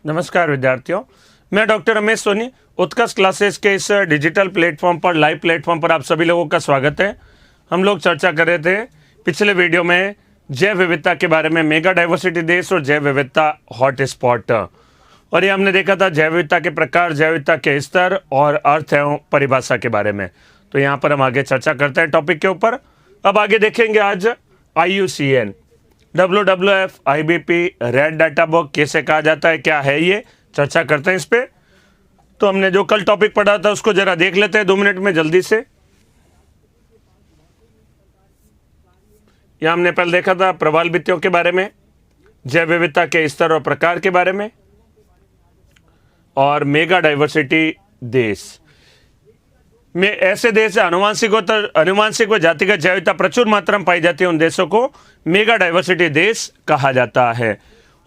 नमस्कार विद्यार्थियों, मैं डॉक्टर रमेश सोनी उत्कर्ष क्लासेस के इस डिजिटल प्लेटफॉर्म पर लाइव प्लेटफॉर्म पर आप सभी लोगों का स्वागत है। हम लोग चर्चा कर रहे थे पिछले वीडियो में जैव विविधता के बारे में, मेगा डाइवर्सिटी देश और जैव विविधता हॉटस्पॉट। और ये हमने देखा था जैव विविधता के प्रकार, जैव विविधता के स्तर और अर्थ एवं परिभाषा के बारे में। तो यहाँ पर हम आगे चर्चा करते हैं टॉपिक के ऊपर। अब आगे देखेंगे आज IUCN, WWF, IBP, red data book कैसे कहा जाता है, क्या है ये, चर्चा करते हैं इस पे। तो हमने जो कल टॉपिक पढ़ा था उसको जरा देख लेते हैं 2 मिनट में जल्दी से। यहाँ हमने पहले देखा था प्रवाल भित्तियों के बारे में, जैव विविधता के स्तर और प्रकार के बारे में, और मेगा डाइवर्सिटी देश में ऐसे देश है अनुवांशिक व जातिगत जैव विविधता प्रचुर मात्रा में पाई जाती है, उन देशों को मेगा डाइवर्सिटी देश कहा जाता है।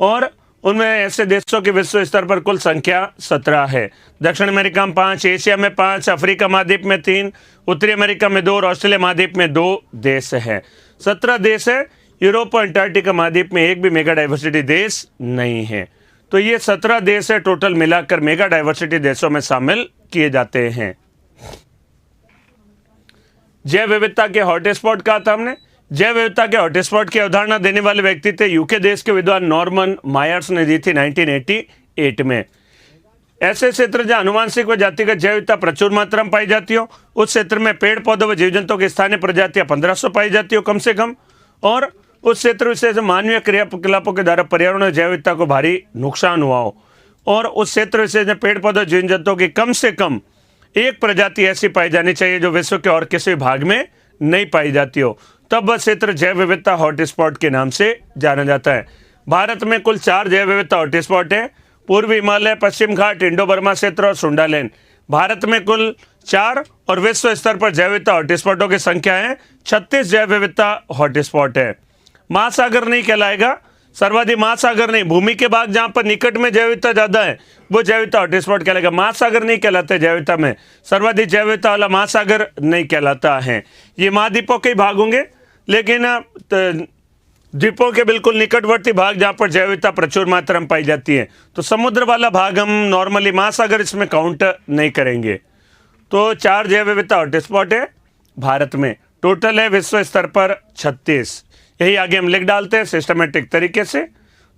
और उनमें ऐसे देशों की विश्व स्तर पर कुल संख्या 17 है। दक्षिण अमेरिका में 5, एशिया में 5, अफ्रीका महाद्वीप में 3, उत्तरी अमेरिका में 2 और ऑस्ट्रेलिया महाद्वीप में 2 देश है। 17 देश है। यूरोप और अंटार्कटिका महाद्वीप में एक भी मेगा डाइवर्सिटी देश नहीं है। तो ये 17 देश है टोटल मिलाकर मेगा डाइवर्सिटी देशों में शामिल किए जाते हैं। जैव विविधता के हॉटस्पॉट कहा था हमने। जैव विविधता के हॉटस्पॉट की अवधारणा देने वाले व्यक्ति थे यूके देश के विद्वान नॉर्मन मायर्स ने दी थी 1988 में। ऐसे क्षेत्र जहां अनुवांशिक व जातिगत जैव विविधता प्रचुर मात्रा में पाई जाती हो, उस क्षेत्र में पेड़ पौधों व जीव जंतुओं की स्थानीय प्रजातियां 1500 पाई जाती हो कम से कम। और उस क्षेत्र विशेष मानवीय क्रियाकलापों के द्वारा पर्यावरण और जैव विविधता को भारी नुकसान हुआ हो, और उस क्षेत्र विशेष में पेड़ पौधों जीव जंतुओं की कम से कम एक प्रजाति ऐसी पाई जानी चाहिए जो विश्व के और किसी भाग में नहीं पाई जाती हो, तब वह क्षेत्र जैव विविधता हॉटस्पॉट के नाम से जाना जाता है। भारत में कुल 4 जैव विविधता हॉटस्पॉट है, पूर्वी हिमालय, पश्चिम घाट, इंडो बर्मा क्षेत्र और सुंडालैंड। भारत में कुल 4 और विश्व स्तर पर जैव विविधता हॉटस्पॉटों की संख्या है 36 जैव विविधता हॉटस्पॉट है। महासागर नहीं कहलाएगा, सर्वाधिक महासागर नहीं, भूमि के भाग जहां पर निकट में जैव विविधता ज्यादा है वो जैव विविधता हॉटस्पॉट कहलाएगा। महासागर नहीं कहलाते जैव विविधता में, सर्वाधिक जैव विविधता वाला महासागर नहीं कहलाता है। ये महाद्वीपों के भाग होंगे, लेकिन द्वीपों के बिल्कुल निकटवर्ती भाग जहां पर जैव विविधता प्रचुर मात्रा में पाई जाती है। तो समुद्र वाला भाग हम नॉर्मली महासागर इसमें काउंट नहीं करेंगे। तो 4 जैव विविधता हॉटस्पॉट है भारत में, टोटल है विश्व स्तर पर 36। यही आगे हम लिख डालते हैं सिस्टमेटिक तरीके से।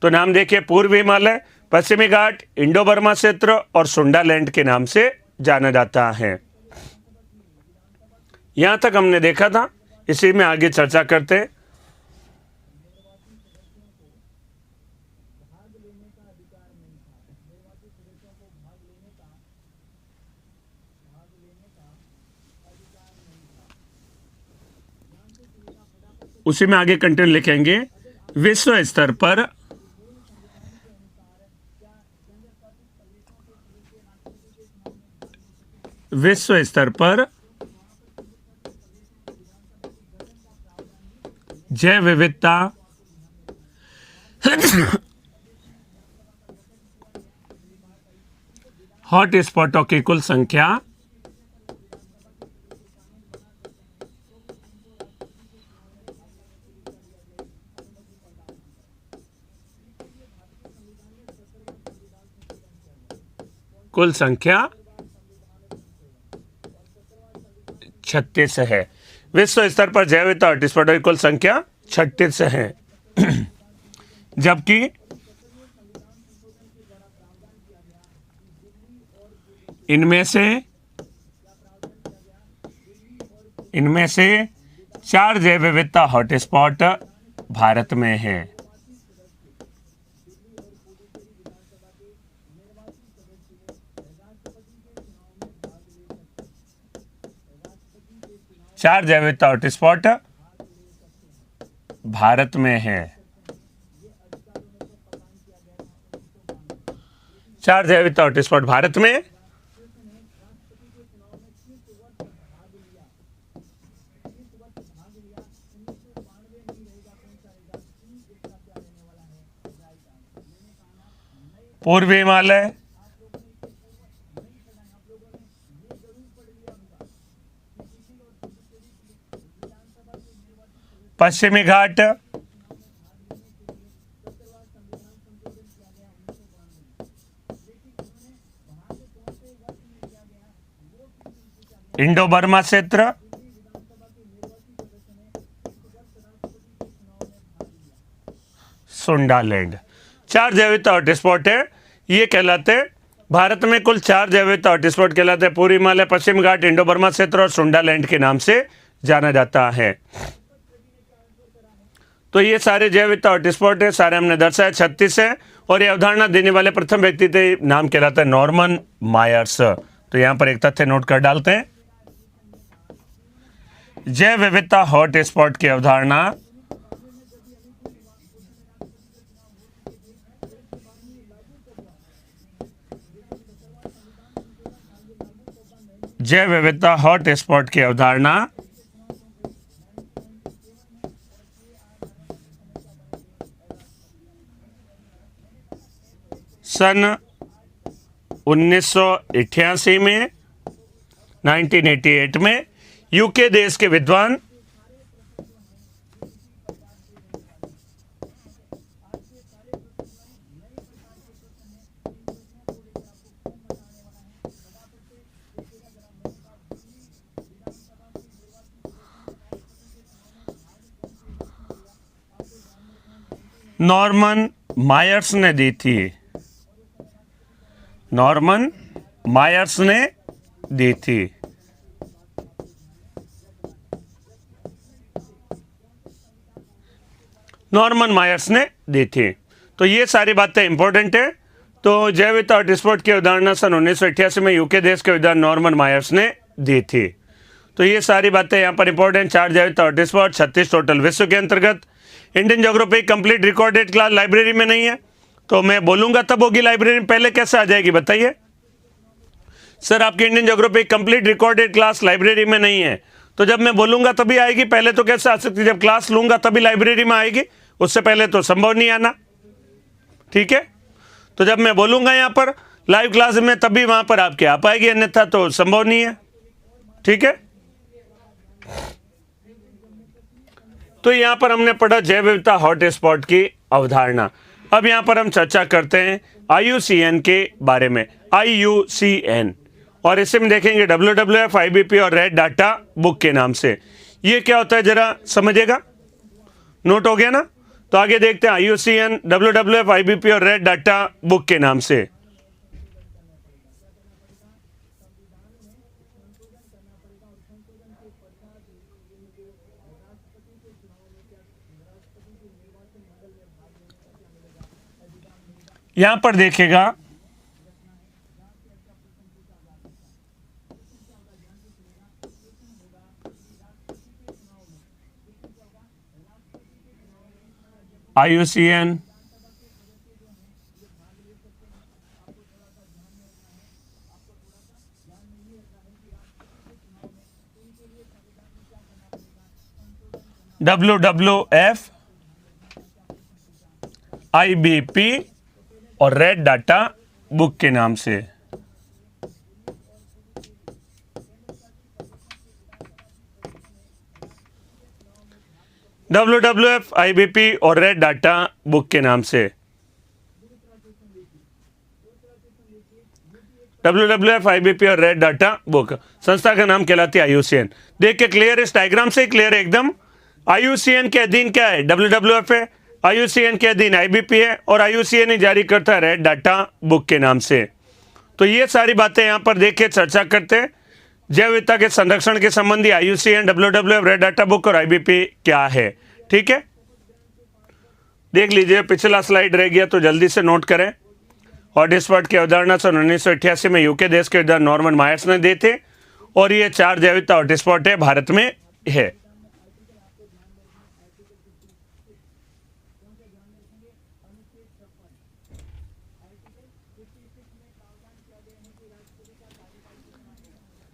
तो नाम देखिए, पूर्वी हिमालय, पश्चिमी घाट, इंडो बर्मा क्षेत्र और सुंडालैंड के नाम से जाना जाता है। यहां तक हमने देखा था, इसी में आगे चर्चा करते हैं। उसी में आगे कंटेंट लिखेंगे, विश्व स्तर पर जैव विविधता हॉटस्पॉटों की कुल संख्या कुल संख्या 36 है। विश्व स्तर पर जैव विविधता हॉटस्पॉटों की कुल संख्या 36 है। जबकि इनमें से 4 जैव विविधता हॉटस्पॉट भारत में है। चार जैव विविधता हॉटस्पॉट भारत में है। 4 जैव विविधता हॉटस्पॉट भारत में। पूर्वी हिमालय, पश्चिमी घाट, इंडो बर्मा क्षेत्र, सुंडालैंड। 4 जैव विविधता हॉटस्पॉट है, ये कहलाते हैं भारत में कुल 4 जैव विविधता हॉटस्पॉट कहलाते हैं। पूर्वी हिमालय, पश्चिम घाट, इंडो बर्मा क्षेत्र और सुंडालैंड के नाम से जाना जाता है। तो ये सारे जैव विविधता हॉटस्पॉट है, सारे हमने दर्शाया, 36 है। और ये अवधारणा देने वाले प्रथम व्यक्ति थे, नाम कहलाता है नॉर्मन मायर्स। तो यहां पर एक तथ्य नोट कर डालते हैं, जैव विविधता हॉटस्पॉट की अवधारणा जैव विविधता हॉटस्पॉट की अवधारणा सन 1988 में 1988 में यूके देश के विद्वान नॉर्मन मायर्स ने दी थी। नॉर्मन मायर्स ने दी थी। नॉर्मन मायर्स ने दी थी। तो ये सारी बातें इंपॉर्टेंट है। तो जैव विविधता हॉटस्पॉट की अवधारणा सन 1988 में यूके देश के विद्वान नॉर्मन मायर्स ने दी थी। तो ये सारी बातें यहाँ पर इंपॉर्टेंट। 4 जैव विविधता हॉटस्पॉट, 36 टोटल विश्व के अंतर्गत। Indian geography complete recorded class library में नहीं है, तो मैं बोलूंगा तब होगी लाइब्रेरी में, पहले कैसे आ जाएगी बताइए। सर आपकी Indian geography complete recorded class library में नहीं है, तो जब मैं बोलूंगा तभी आएगी, पहले तो कैसे आ सकती है? जब क्लास लूंगा तभी लाइब्रेरी में आएगी, उससे पहले तो संभव नहीं आना। ठीक है, तो जब मैं बोलूंगा यहां पर लाइव क्लास में तभी वहां पर आपके आ पाएगी, अन्यथा तो संभव नहीं है। ठीक है, तो यहां पर हमने पढ़ा जैव विविधता हॉटस्पॉट की अवधारणा। अब यहां पर हम चर्चा करते हैं IUCN के बारे में। IUCN, और इसे में देखेंगे WWF, IBP और रेड डाटा बुक के नाम से। ये क्या होता है जरा समझिएगा, नोट हो गया ना? तो आगे देखते हैं IUCN, WWF, IBP और रेड डाटा बुक के नाम से। यहां पर देखिएगा IUCN, WWF, IBP और रेड डाटा बुक के नाम से। WWF, IBP और रेड डाटा बुक के नाम से। WWF, IBP और रेड डाटा बुक, संस्था का नाम कहलाती है IUCN। देख के क्लियर, इस डायग्राम से क्लियर है एकदम। IUCN के अधीन क्या है? WWF है, IUCN के अधीन IBP है और IUCN ही जारी करता है रेड डाटा बुक के नाम से। तो ये सारी बातें यहां पर देख के चर्चा करते हैं। जैव विविधता के संरक्षण के संबंधी IUCN, WWF, red data book और IBP क्या है। ठीक है, देख लीजिए, पिछला स्लाइड रह गया तो जल्दी से नोट करें। हॉटस्पॉट की अवधारणा सन 1988 में यूके देश के विद्वान नॉर्मन मायर्स ने दी थे और ये 4 जैव विविधता हॉटस्पॉट है, भारत में है।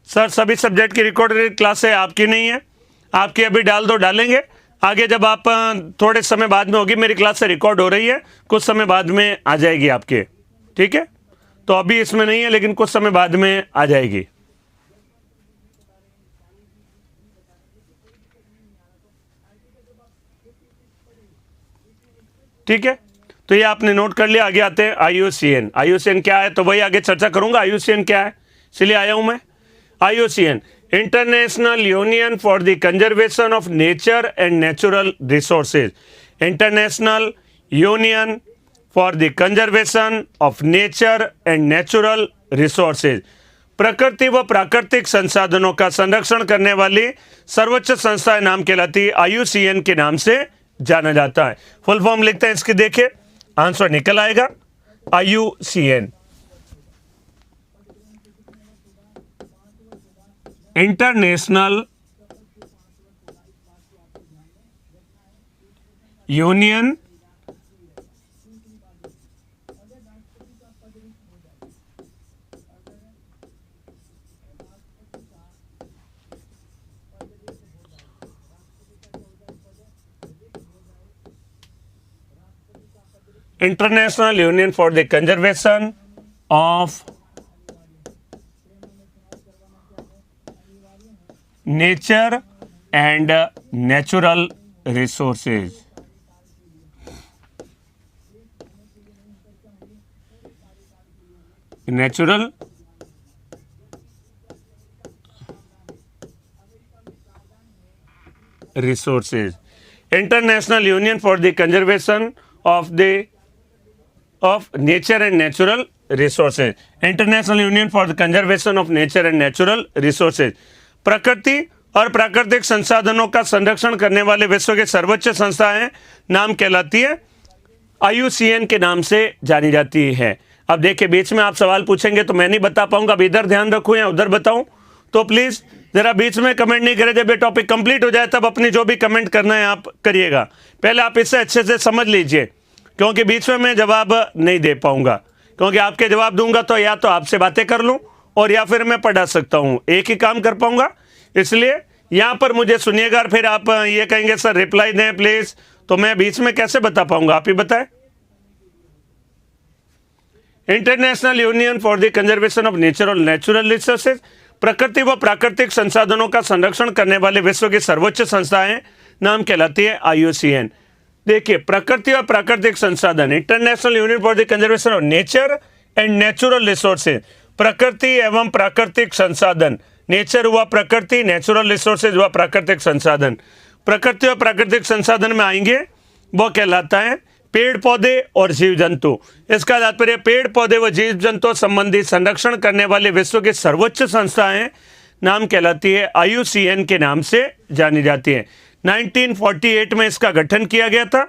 सर सभी सब्जेक्ट की रिकॉर्डेड क्लास है, आपकी नहीं है। आपकी अभी डाल दो, डालेंगे आगे जब आप थोड़े समय बाद में होगी। मेरी क्लास से रिकॉर्ड हो रही है, कुछ समय बाद में आ जाएगी आपके। ठीक है, तो अभी इसमें नहीं है लेकिन कुछ समय बाद में आ जाएगी। ठीक है, तो ये आपने नोट कर लिया। आगे आते हैं IUCN। IUCN क्या है तो वही आगे चर्चा करूंगा। IUCN क्या है, इसलिए आया हूं मैं। IUCN international union for the conservation of nature and natural resources, international union for the conservation of nature and natural resources, प्रकृति व प्राकृतिक संसाधनों का संरक्षण करने वाली सर्वोच्च संस्था नाम कहलाती IUCN के नाम से जाना जाता है। फुल फॉर्म लिखते हैं इसकी, देखिए आंसर निकल आएगा IUCN, international union international union for the conservation of nature and natural resources, natural resources, international union for the conservation of nature and natural resources, international union for the conservation of nature and natural resources, प्रकृति और प्राकृतिक संसाधनों का संरक्षण करने वाले विश्व के सर्वोच्च संस्थाएं नाम कहलाती है IUCN के नाम से जानी जाती है। अब देखिए बीच में आप सवाल पूछेंगे तो मैं नहीं बता पाऊंगा, अब इधर ध्यान रखूं या उधर बताऊं, तो प्लीज जरा बीच में कमेंट नहीं करें। जब ये टॉपिक कंप्लीट हो जाए तब अपनी जो भी कमेंट करना है आप करिएगा, पहले आप इसे अच्छे से समझ लीजिए, क्योंकि बीच में मैं जवाब नहीं दे पाऊंगा, क्योंकि आपके जवाब दूंगा तो या तो आपसे बातें कर लूं और या फिर मैं पढ़ा सकता हूं, एक ही काम कर पाऊंगा। इसलिए यहां पर मुझे सुनिएगा, और फिर आप ये कहेंगे सर रिप्लाई दें प्लीज, तो मैं बीच में कैसे बता पाऊंगा, आप ही बताएं। International union for the conservation of nature और नेचुरल रिसोर्सेज, प्रकृति व प्राकृतिक संसाधनों का संरक्षण करने वाले विश्व की सर्वोच्च संस्थाएं नाम कहलाती है IUCN। देखिए प्रकृति और प्राकृतिक संसाधन, international union for the conservation of nature and natural resources, प्रकृति एवं प्राकृतिक संसाधन, नेचर हुआ प्रकृति, नेचुरल रिसोर्सेज हुआ प्राकृतिक संसाधन। प्रकृति और प्राकृतिक संसाधन में आएंगे वो कहलाता है पेड़ पौधे और जीव जंतु। इसका तात्पर्य पेड़ पौधे व जीव जंतु संबंधी संरक्षण करने वाले विश्व की सर्वोच्च संस्थाएं नाम कहलाती है IUCN के नाम से जानी जाती है। 1948 में इसका गठन किया गया था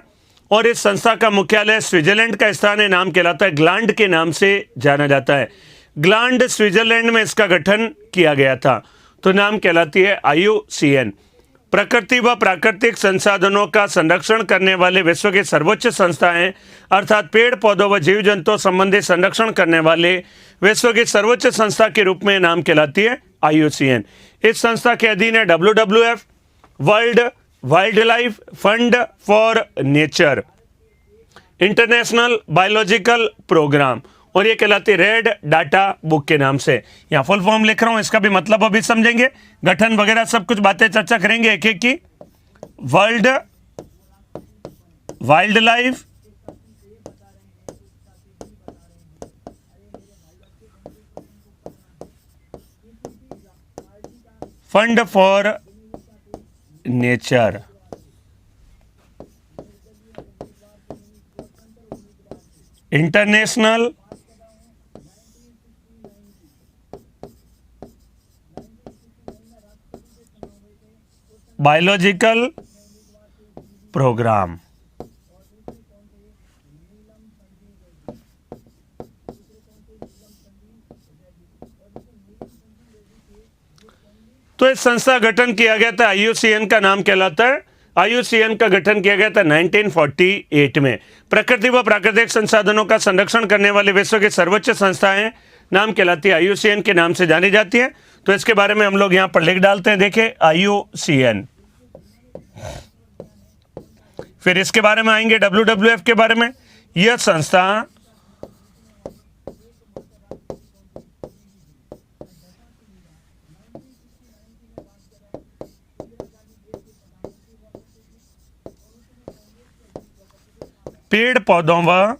और इस संस्था का मुख्यालय स्विट्जरलैंड का स्थान है, नाम कहलाता है ग्लांड के नाम से जाना जाता है। ग्लांड स्विट्जरलैंड में इसका गठन किया गया था, तो नाम कहलाती है IUCN। प्रकृति व प्राकृतिक संसाधनों का संरक्षण करने वाले विश्व के सर्वोच्च संस्थाएं अर्थात पेड़ पौधों व जीव जंतु संबंधी संरक्षण करने वाले विश्व की सर्वोच्च संस्था के रूप में नाम कहलाती है IUCN। इस संस्था के अधीन है WWF, World Wildlife Fund for Nature, International Biological Programme, और ये कहलाती है रेड डाटा बुक के नाम से। यहाँ फुल फॉर्म लिख रहा हूं, इसका भी मतलब अभी समझेंगे, गठन वगैरह सब कुछ बातें चर्चा करेंगे एक एक की। World Wildlife Fund for Nature, International Biological Programme. तो इस संस्था गठन किया गया था, IUCN का नाम कहलाता है। IUCN का गठन किया गया था 1948 में। प्रकृति व प्राकृतिक संसाधनों का संरक्षण करने वाले विश्व की सर्वोच्च संस्थाएं नाम कहलाती है IUCN के नाम से जानी जाती है। तो इसके बारे में हम लोग यहां पर लिख डालते हैं, देखिए IUCN। फिर इसके बारे में आएंगे WWF के बारे में। यह संस्था पेड़ पौधों व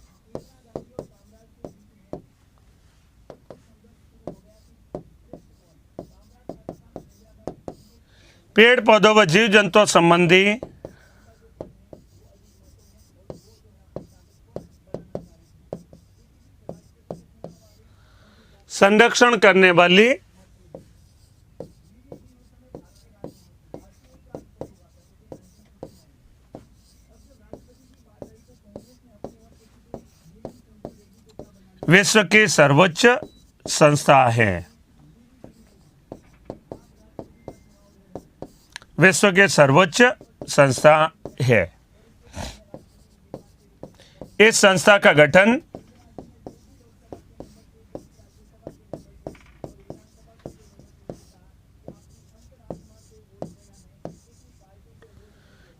पेड़ पौधों व जीव जंतुओं संबंधी संरक्षण करने वाली विश्व की सर्वोच्च संस्था है। विश्व की सर्वोच्च संस्था है। इस संस्था का गठन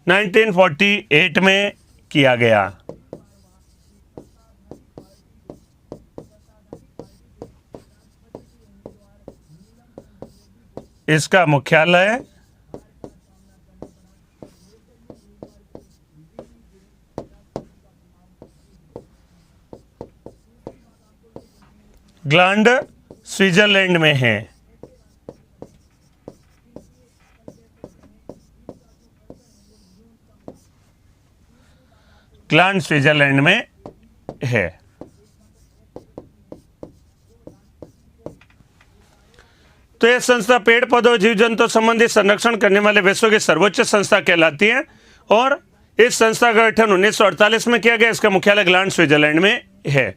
1948 में किया गया। इसका मुख्यालय ग्लांड स्विट्जरलैंड में है। ग्लांड स्विट्जरलैंड में है। तो यह संस्था पेड़ पौधों जीव जंतु संबंधी संरक्षण करने वाले विश्व की सर्वोच्च संस्था कहलाती है और इस संस्था का गठन 1948 में किया गया। इसका मुख्यालय ग्लांड स्विट्जरलैंड में है।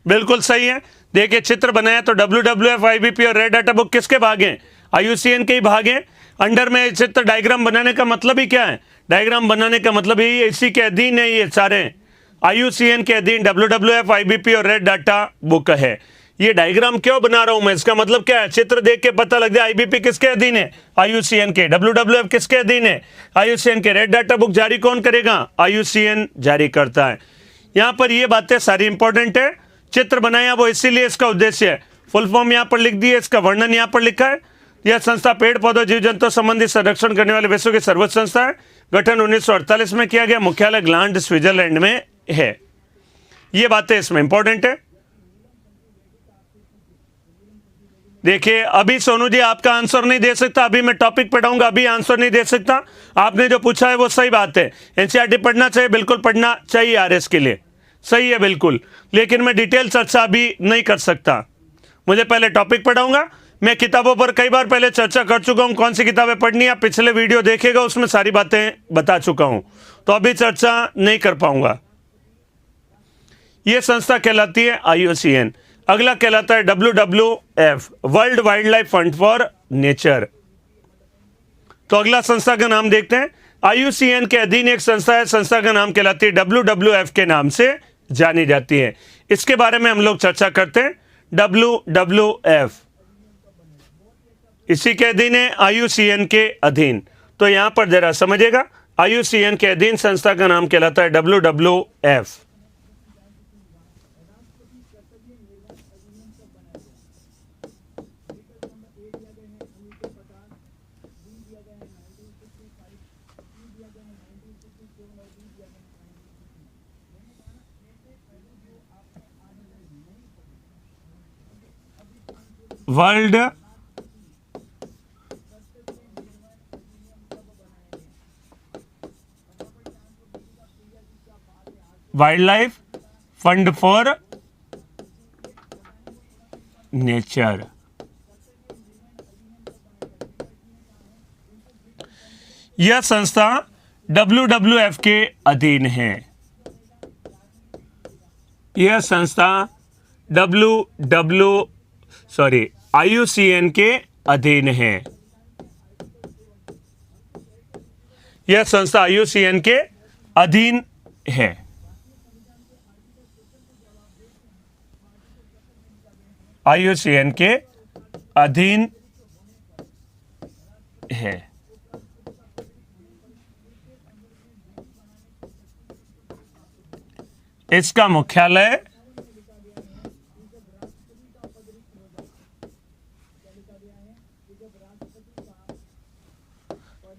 बिल्कुल सही है। देखिए चित्र बनाया तो WWF, IBP और रेड डाटा बुक किसके भाग हैं? IUCN के ही भाग हैं। अंडर में चित्र डायग्राम बनाने का मतलब ही क्या है? डायग्राम बनाने का मतलब यही है, इसी के अधीन है ये सारे। IUCN के अधीन WWF, IBP और रेड डाटा बुक है। ये डायग्राम क्यों बना रहा हूं मैं? इसका मतलब क्या है? चित्र देख के पता लग जाए। IBP किसके अधीन है? IUCN के। WWF किसके अधीन है? IUCN के। रेड डाटा बुक जारी कौन करेगा? IUCN जारी करता है। यहां पर ये बातें सारी इंपॉर्टेंट है। चित्र बनाया वो इसीलिए, इसका उद्देश्य है। फुल फॉर्म यहां पर लिख दिए, इसका वर्णन यहां पर लिखा है। यह संस्था पेड़ पौधों जीव जंतु संबंधी संरक्षण करने वाले विश्व की सर्वोच्च संस्था है। गठन 1948 में किया गया। मुख्यालय ग्लांड स्विट्जरलैंड में है। ये बातें इसमें इंपॉर्टेंट है। देखिए अभी सोनू जी आपका आंसर नहीं दे सकता, अभी मैं टॉपिक पढ़ाऊंगा, अभी आंसर नहीं दे सकता। आपने जो पूछा है वो सही बात है। एनसीईआरटी पढ़ना चाहिए, बिल्कुल पढ़ना चाहिए आरएस के लिए, सही है बिल्कुल। लेकिन मैं डिटेल चर्चा अभी नहीं कर सकता, मुझे पहले टॉपिक पढ़ाऊंगा। मैं किताबों पर कई बार पहले चर्चा कर चुका हूं, कौन सी किताबें पढ़नी है, पिछले वीडियो देखेगा उसमें सारी बातें बता चुका हूं, तो अभी चर्चा नहीं कर पाऊंगा। यह संस्था कहलाती है IUCN। अगला कहलाता है WWF, World Wildlife Fund for nature. तो अगला संस्था का नाम देखते हैं। IUCN के अधीन एक संस्था है, संस्था का नाम कहलाती है WWF के नाम से जानी जाती है। इसके बारे में हम लोग चर्चा करते हैं। WWF इसी के अधीन है, IUCN के अधीन। तो यहां पर जरा समझिएगा, IUCN के अधीन संस्था का नाम कहलाता है WWF। World Wildlife Fund for nature. यह संस्था WWF के अधीन है। यह संस्था IUCN के अधीन है। यह संस्था IUCN के अधीन है। IUCN के अधीन है। इसका मुख्यालय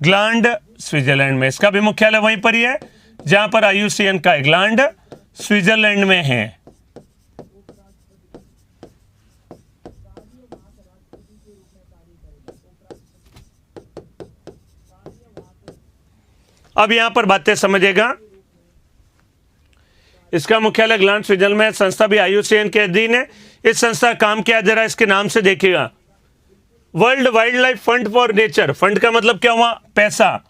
ग्लांड स्विट्जरलैंड में। इसका भी मुख्यालय वहीं पर ही है जहां पर IUCN का है, ग्लांड स्विट्जरलैंड में है। अब यहां पर बातें समझिएगा। इसका मुख्यालय ग्लान स्विट्जरलैंड में, संस्था भी IUCN के अधीन है। इस संस्था का काम क्या, जरा इसके नाम से देखिएगा, world Wildlife Fund for nature. Fund का मतलब क्या हुआ, पैसा।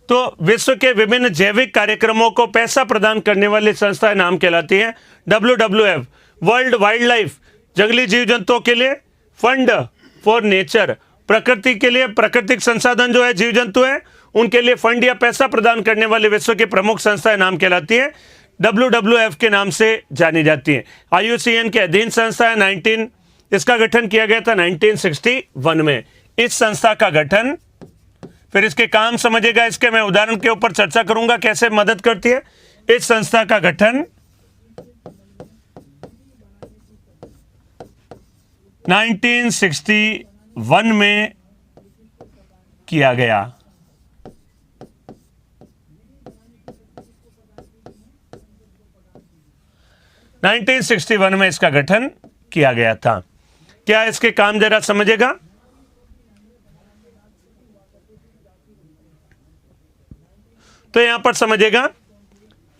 तो विश्व के विभिन्न जैविक कार्यक्रमों को पैसा प्रदान करने वाली संस्था नाम कहलाती है WWF, वर्ल्ड वाइल्ड लाइफ, जंगली जीव जंतुओं के लिए, फंड फॉर नेचर, प्रकृति के लिए, प्राकृतिक संसाधन जो है जीव जंतु है उनके लिए फंड या पैसा प्रदान करने वाली विश्व की प्रमुख संस्था नाम कहलाती है WWF के नाम से जानी जाती है। IUCN के अधीन संस्था है। इसका गठन किया गया था 1961 में। इस संस्था का गठन, फिर इसके काम समझेगा, इसके मैं उदाहरण के ऊपर चर्चा करूंगा कैसे मदद करती है। इस संस्था का गठन 1961 में किया गया। में इसका गठन किया गया था। क्या इसके काम जरा समझेगा। तो यहां पर समझिएगा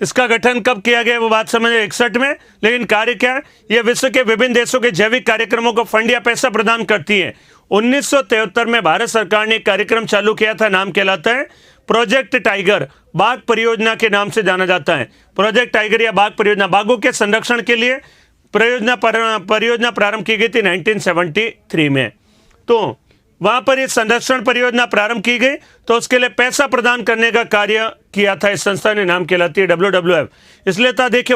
इसका गठन कब किया गया वो बात समझे 61 में। लेकिन कार्य क्या है, यह विश्व के विभिन्न देशों के जैविक कार्यक्रमों को फंड या पैसा प्रदान करती है। 1973 में भारत सरकार ने एक कार्यक्रम चालू किया था, नाम कहलाता है प्रोजेक्ट टाइगर, बाघ परियोजना के नाम से जाना जाता है। प्रोजेक्ट टाइगर या बाघ परियोजना, बाघों के संरक्षण के लिए परियोजना प्रारंभ की गई थी 1973 में। तो वहां पर ये संरक्षण परियोजना प्रारंभ की गई, तो उसके लिए पैसा प्रदान करने का कार्य किया था इस संस्था ने, नाम कहलाती है WWF। इसलिए था देखिए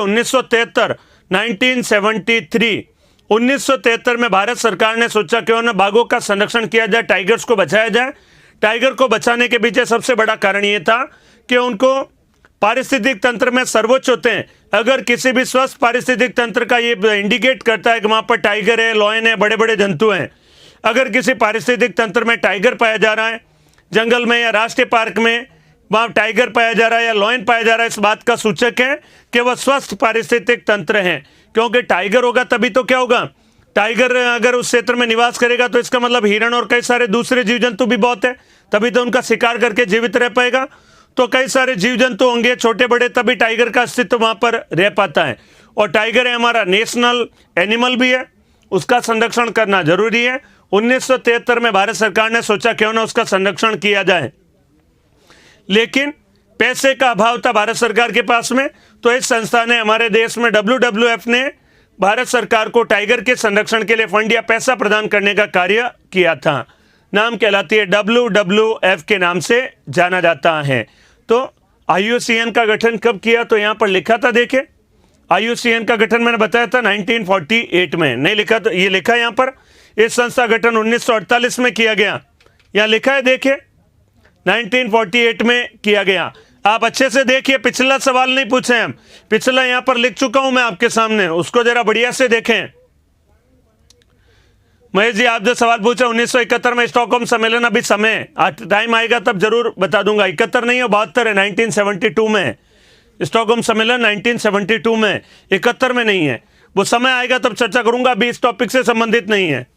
1973 में भारत सरकार ने सोचा क्यों ना बाघों का संरक्षण किया जाए, टाइगर्स को बचाया जाए। टाइगर को बचाने के पीछे सबसे बड़ा कारण ये था कि उनको पारिस्थितिक तंत्र में सर्वोच्च होते हैं। अगर किसी भी स्वस्थ पारिस्थितिक तंत्र का ये इंडिकेट करता है कि वहां पर टाइगर है, लॉयन है, बड़े बड़े जंतु हैं। अगर किसी पारिस्थितिक तंत्र में टाइगर पाया जा रहा है, जंगल में या राष्ट्रीय पार्क में वहां टाइगर पाया जा रहा है या लॉयन पाया जा रहा है, इस बात का सूचक है कि वह स्वस्थ पारिस्थितिक तंत्र है। क्योंकि टाइगर होगा तभी तो क्या होगा, टाइगर अगर उस क्षेत्र में निवास करेगा तो इसका मतलब हिरण और कई सारे दूसरे जीव जंतु भी बहुत है, तभी तो उनका शिकार करके जीवित रह पाएगा। तो कई सारे जीव जंतु होंगे छोटे बड़े, तभी टाइगर का अस्तित्व वहां पर रह पाता है। और टाइगर है हमारा नेशनल एनिमल भी है, उसका संरक्षण करना जरूरी है। 1973 में भारत सरकार ने सोचा क्यों ना उसका संरक्षण किया जाए, लेकिन पैसे का अभाव था भारत सरकार के पास में। तो इस संस्था ने, हमारे देश में WWF ने भारत सरकार को टाइगर के संरक्षण के लिए फंड या पैसा प्रदान करने का कार्य किया था। नाम कहलाती है WWF के नाम से जाना जाता है। तो IUCN का गठन कब किया, तो यहां पर लिखा था, देखिए IUCN का गठन मैंने बताया था 1948 में, नहीं लिखा तो ये लिखा है यहां पर। इस संस्था गठन 1948 में किया गया, यहां लिखा है देखिए 1948 में किया गया। आप अच्छे से देखिए, पिछला सवाल नहीं पूछे हम, पिछला यहां पर लिख चुका हूं मैं आपके सामने, उसको जरा बढ़िया से देखें। महेश जी आप जो सवाल पूछा 1971 में स्टॉकहोम सम्मेलन, अभी समय टाइम आएगा तब जरूर बता दूंगा। 71 नहीं है, 72 है, 1972 में स्टॉकहोम सम्मेलन 1972 में, 71 में नहीं है। वो समय आएगा तब चर्चा करूंगा, अभी इस टॉपिक से संबंधित नहीं है।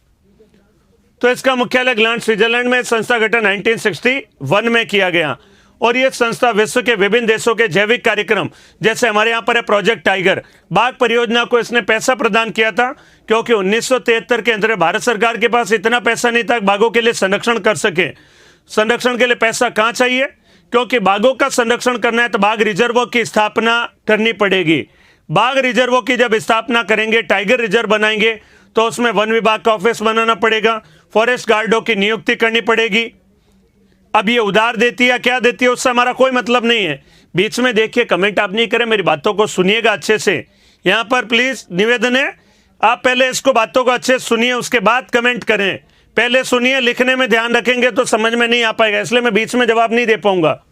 तो इसका मुख्यालय ग्लान स्विट्जरलैंड में, संस्था गठन 1961 में किया गया। और यह संस्था विश्व के विभिन्न देशों के जैविक कार्यक्रम, जैसे हमारे यहाँ पर है प्रोजेक्ट टाइगर, बाघ परियोजना को इसने पैसा प्रदान किया था, क्योंकि 1973 के अंदर भारत सरकार के पास इतना पैसा नहीं था कि बाघों के लिए संरक्षण कर सके। संरक्षण के लिए पैसा कहाँ चाहिए, क्योंकि बाघों का संरक्षण करना है तो बाघ रिजर्वों की स्थापना करनी पड़ेगी। बाघ रिजर्वों की जब स्थापना करेंगे, टाइगर रिजर्व बनाएंगे, तो उसमें वन विभाग का ऑफिस बनाना पड़ेगा, फॉरेस्ट गार्डों की नियुक्ति करनी पड़ेगी। अब ये उधार देती है क्या देती है, उससे हमारा कोई मतलब नहीं है। बीच में देखिए, कमेंट आप नहीं करें, मेरी बातों को सुनिएगा अच्छे से। यहाँ पर प्लीज निवेदन है, आप पहले इसको बातों को अच्छे से सुनिए, उसके बाद कमेंट करें। पहले सुनिए, लिखने में ध्यान रखेंगे तो समझ में नहीं आ पाएगा, इसलिए मैं बीच में जवाब नहीं दे पाऊंगा।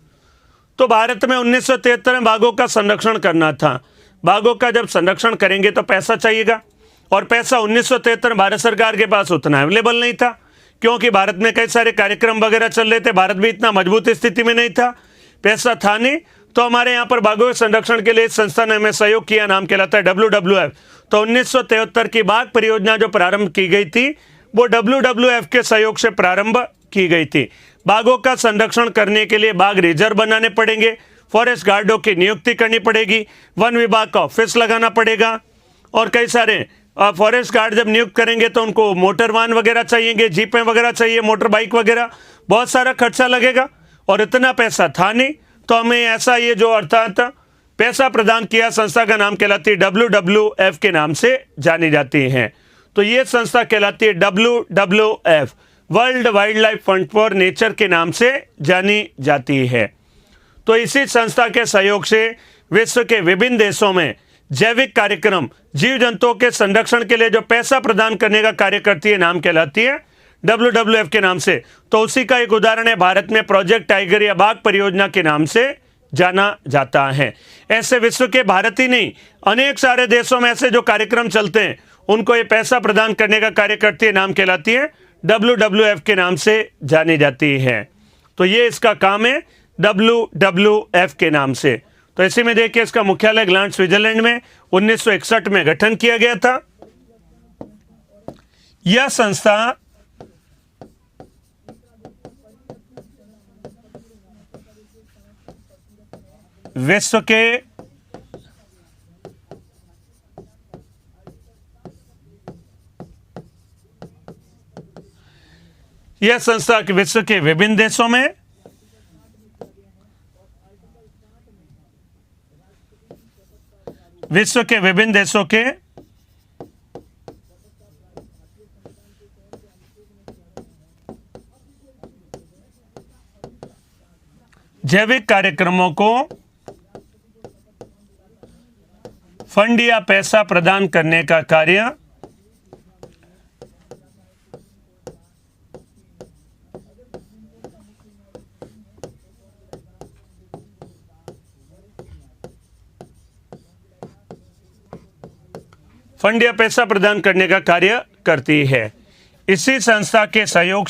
तो भारत में 1973 में बाघों का संरक्षण करना था। बाघों का जब संरक्षण करेंगे तो पैसा चाहिएगा, और पैसा 1973 भारत सरकार के पास उतना अवेलेबल नहीं था, क्योंकि भारत में कई सारे कार्यक्रम वगैरह चल रहे थे, भारत भी इतना मजबूत स्थिति में नहीं था, पैसा था नहीं। तो हमारे यहाँ पर बाघों के संरक्षण के लिए इस संस्था ने हमें सहयोग किया, नाम कहलाता है WWF। तो 1973 की बाघ परियोजना जो प्रारंभ की गई थी वो WWF के सहयोग से प्रारंभ की गई थी। बाघों का संरक्षण करने के लिए बाघ रिजर्व बनाने पड़ेंगे, फॉरेस्ट गार्डों की नियुक्ति करनी पड़ेगी, वन विभाग का ऑफिस लगाना पड़ेगा, और कई सारे फॉरेस्ट गार्ड जब नियुक्त करेंगे तो उनको मोटर वाहन वगैरह चाहिए, जीपें वगैरह चाहिए, मोटर बाइक वगैरह, बहुत सारा खर्चा लगेगा। और इतना पैसा था नहीं, तो हमें ऐसा ये जो अर्थात पैसा प्रदान किया संस्था का नाम कहलाती है WWF के नाम से जानी जाती है। तो ये संस्था कहलाती है WWF, World Wildlife Fund for nature के नाम से जानी जाती है। तो इसी संस्था के सहयोग से विश्व के विभिन्न देशों में जैविक कार्यक्रम, जीव जंतुओं के संरक्षण के लिए जो पैसा प्रदान करने का कार्य करती है, नाम कहलाती है WWF के नाम से। तो उसी का एक उदाहरण है भारत में प्रोजेक्ट टाइगर या बाघ परियोजना के नाम से जाना जाता है। ऐसे विश्व के भारत ही नहीं, अनेक सारे देशों में ऐसे जो कार्यक्रम चलते हैं उनको ये पैसा प्रदान करने का कार्य करती है, नाम कहलाती है WWF के नाम से जानी जाती है। तो ये इसका काम है WWF के नाम से। तो ऐसे में देखिए इसका मुख्यालय ग्लांड स्विट्जरलैंड में 1961 में गठन किया गया था। यह संस्था विश्व के विभिन्न देशों में जैविक कार्यक्रमों को फंड या पैसा प्रदान करने का कार्य फंड या पैसा प्रदान करने का कार्य करती है। इसी संस्था के सहयोग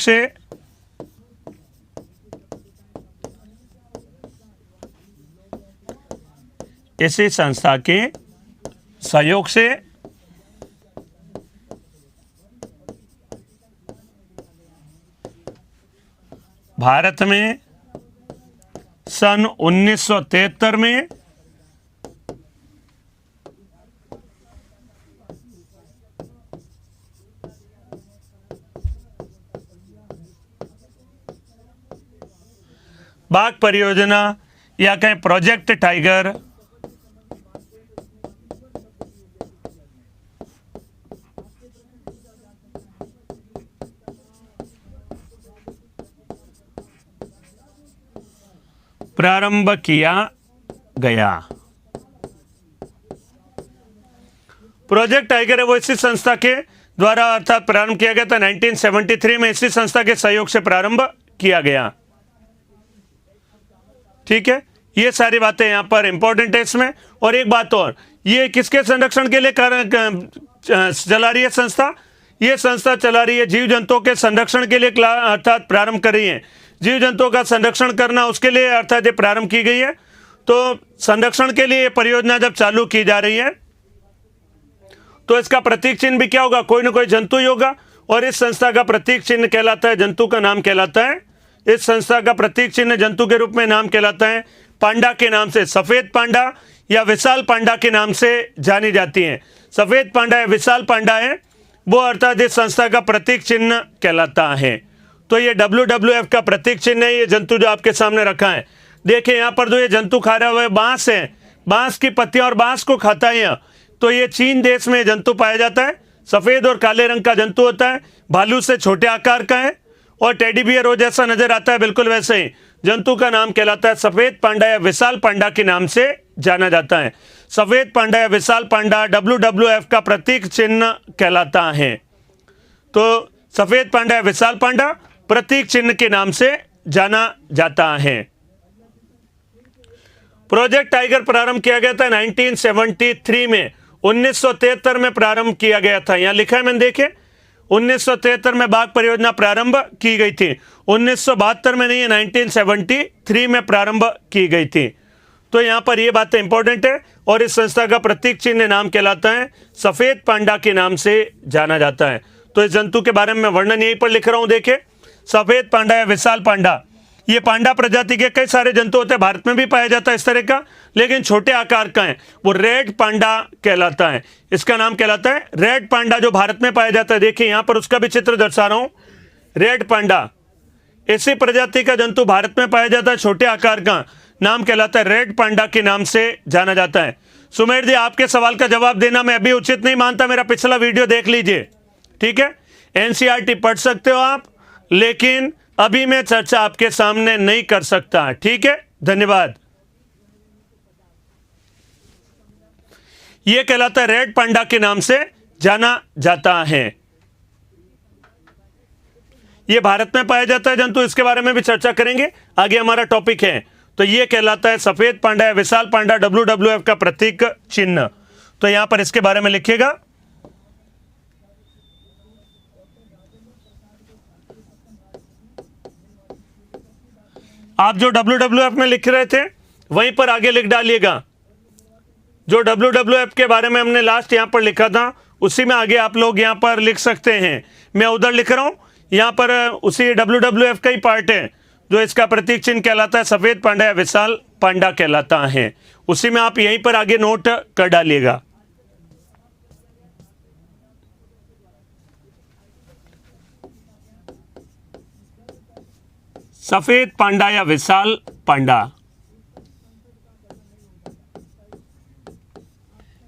से भारत में सन 1973 में बाघ परियोजना या कहें प्रोजेक्ट टाइगर प्रारंभ किया गया। प्रोजेक्ट टाइगर है वो इसी संस्था के द्वारा अर्थात प्रारंभ किया गया था 1973 में, इसी संस्था के सहयोग से प्रारंभ किया गया। ठीक है, ये सारी बातें यहां पर इंपॉर्टेंट है इसमें। और एक बात और, ये किसके संरक्षण के लिए चला रही है संस्था? ये संस्था चला रही है जीव जंतुओं के संरक्षण के लिए, अर्थात प्रारंभ कर रही है जीव जंतुओं का संरक्षण करना, उसके लिए अर्थात ये प्रारंभ की गई है। तो संरक्षण के लिए परियोजना जब चालू की जा रही है तो इसका प्रतीक चिन्ह भी क्या होगा? कोई ना कोई जंतु ही होगा। और इस संस्था का प्रतीक चिन्ह कहलाता है, जंतु का नाम कहलाता है, इस संस्था का प्रतीक चिन्ह जंतु के रूप में नाम कहलाता है पांडा के नाम से। सफेद पांडा या विशाल पांडा के नाम से जानी जाती है। सफेद पांडा या विशाल पांडा है वो अर्थात इस संस्था का प्रतीक चिन्ह कहलाता है। तो ये WWF का प्रतीक चिन्ह है, ये जंतु जो आपके सामने रखा है। देखिए यहाँ पर जो ये जंतु खा रहा है बांस है, बांस की पत्तियां और बांस को खाता है। तो ये चीन देश में जंतु पाया जाता है। सफेद और काले रंग का जंतु होता है, भालू से छोटे आकार का है और टेडी बियर हो जैसा नजर आता है, बिल्कुल वैसे ही। जंतु का नाम कहलाता है सफेद पांडा या विशाल पांडा के नाम से जाना जाता है। सफेद पांडा या विशाल पांडा WWF का प्रतीक चिन्ह कहलाता है। तो सफेद पांडा या विशाल पांडा प्रतीक चिन्ह के नाम से जाना जाता है। प्रोजेक्ट टाइगर प्रारंभ किया गया था 1973 में, 1973 में प्रारंभ किया गया था। यहां लिखा है मैंने, देखे 1973 में बाघ परियोजना प्रारंभ की गई थी। 1972 में नहीं है, 1973 में प्रारंभ की गई थी। तो यहां पर ये बातें इंपॉर्टेंट है। और इस संस्था का प्रतीक चिन्ह नाम कहलाता है सफेद पांडा के नाम से जाना जाता है। तो इस जंतु के बारे में वर्णन यहीं पर लिख रहा हूं। देखे सफेद पांडा या विशाल पांडा, ये पांडा प्रजाति के कई सारे जंतु होते हैं, भारत में भी पाया जाता है इस तरह का, लेकिन छोटे आकार का है, वो रेड पांडा कहलाता है। इसका नाम कहलाता है रेड पांडा, जो भारत में पाया जाता है। देखिए यहां पर उसका भी चित्र दर्शा रहा हूं, रेड पांडा। इसी प्रजाति का जंतु भारत में पाया जाता है, छोटे आकार का, नाम कहलाता है रेड पांडा के नाम से जाना जाता है। सुमेर जी, आपके सवाल का जवाब देना मैं अभी उचित नहीं मानता, मेरा पिछला वीडियो देख लीजिए, ठीक है। एनसीईआरटी पढ़ सकते हो आप, लेकिन अभी मैं चर्चा आपके सामने नहीं कर सकता, ठीक है। धन्यवाद। यह कहलाता है रेड पांडा के नाम से जाना जाता है। यह भारत में पाया जाता है जंतु, इसके बारे में भी चर्चा करेंगे, आगे हमारा टॉपिक है। तो यह कहलाता है सफेद पांडा या विशाल पांडा, WWF का प्रतीक चिन्ह। तो यहां पर इसके बारे में लिखिएगा। आप जो WWF में लिख रहे थे वहीं पर आगे लिख डालिएगा। जो WWF के बारे में हमने लास्ट यहां पर लिखा था, उसी में आगे आप लोग यहां पर लिख सकते हैं। मैं उधर लिख रहा हूं, यहां पर उसी WWF का ही पार्ट है, जो इसका प्रतीक चिन्ह कहलाता है सफेद पांडा या विशाल पांडा कहलाता है। उसी में आप यहीं पर आगे नोट कर डालिएगा। सफेद पांडा या विशाल पांडा,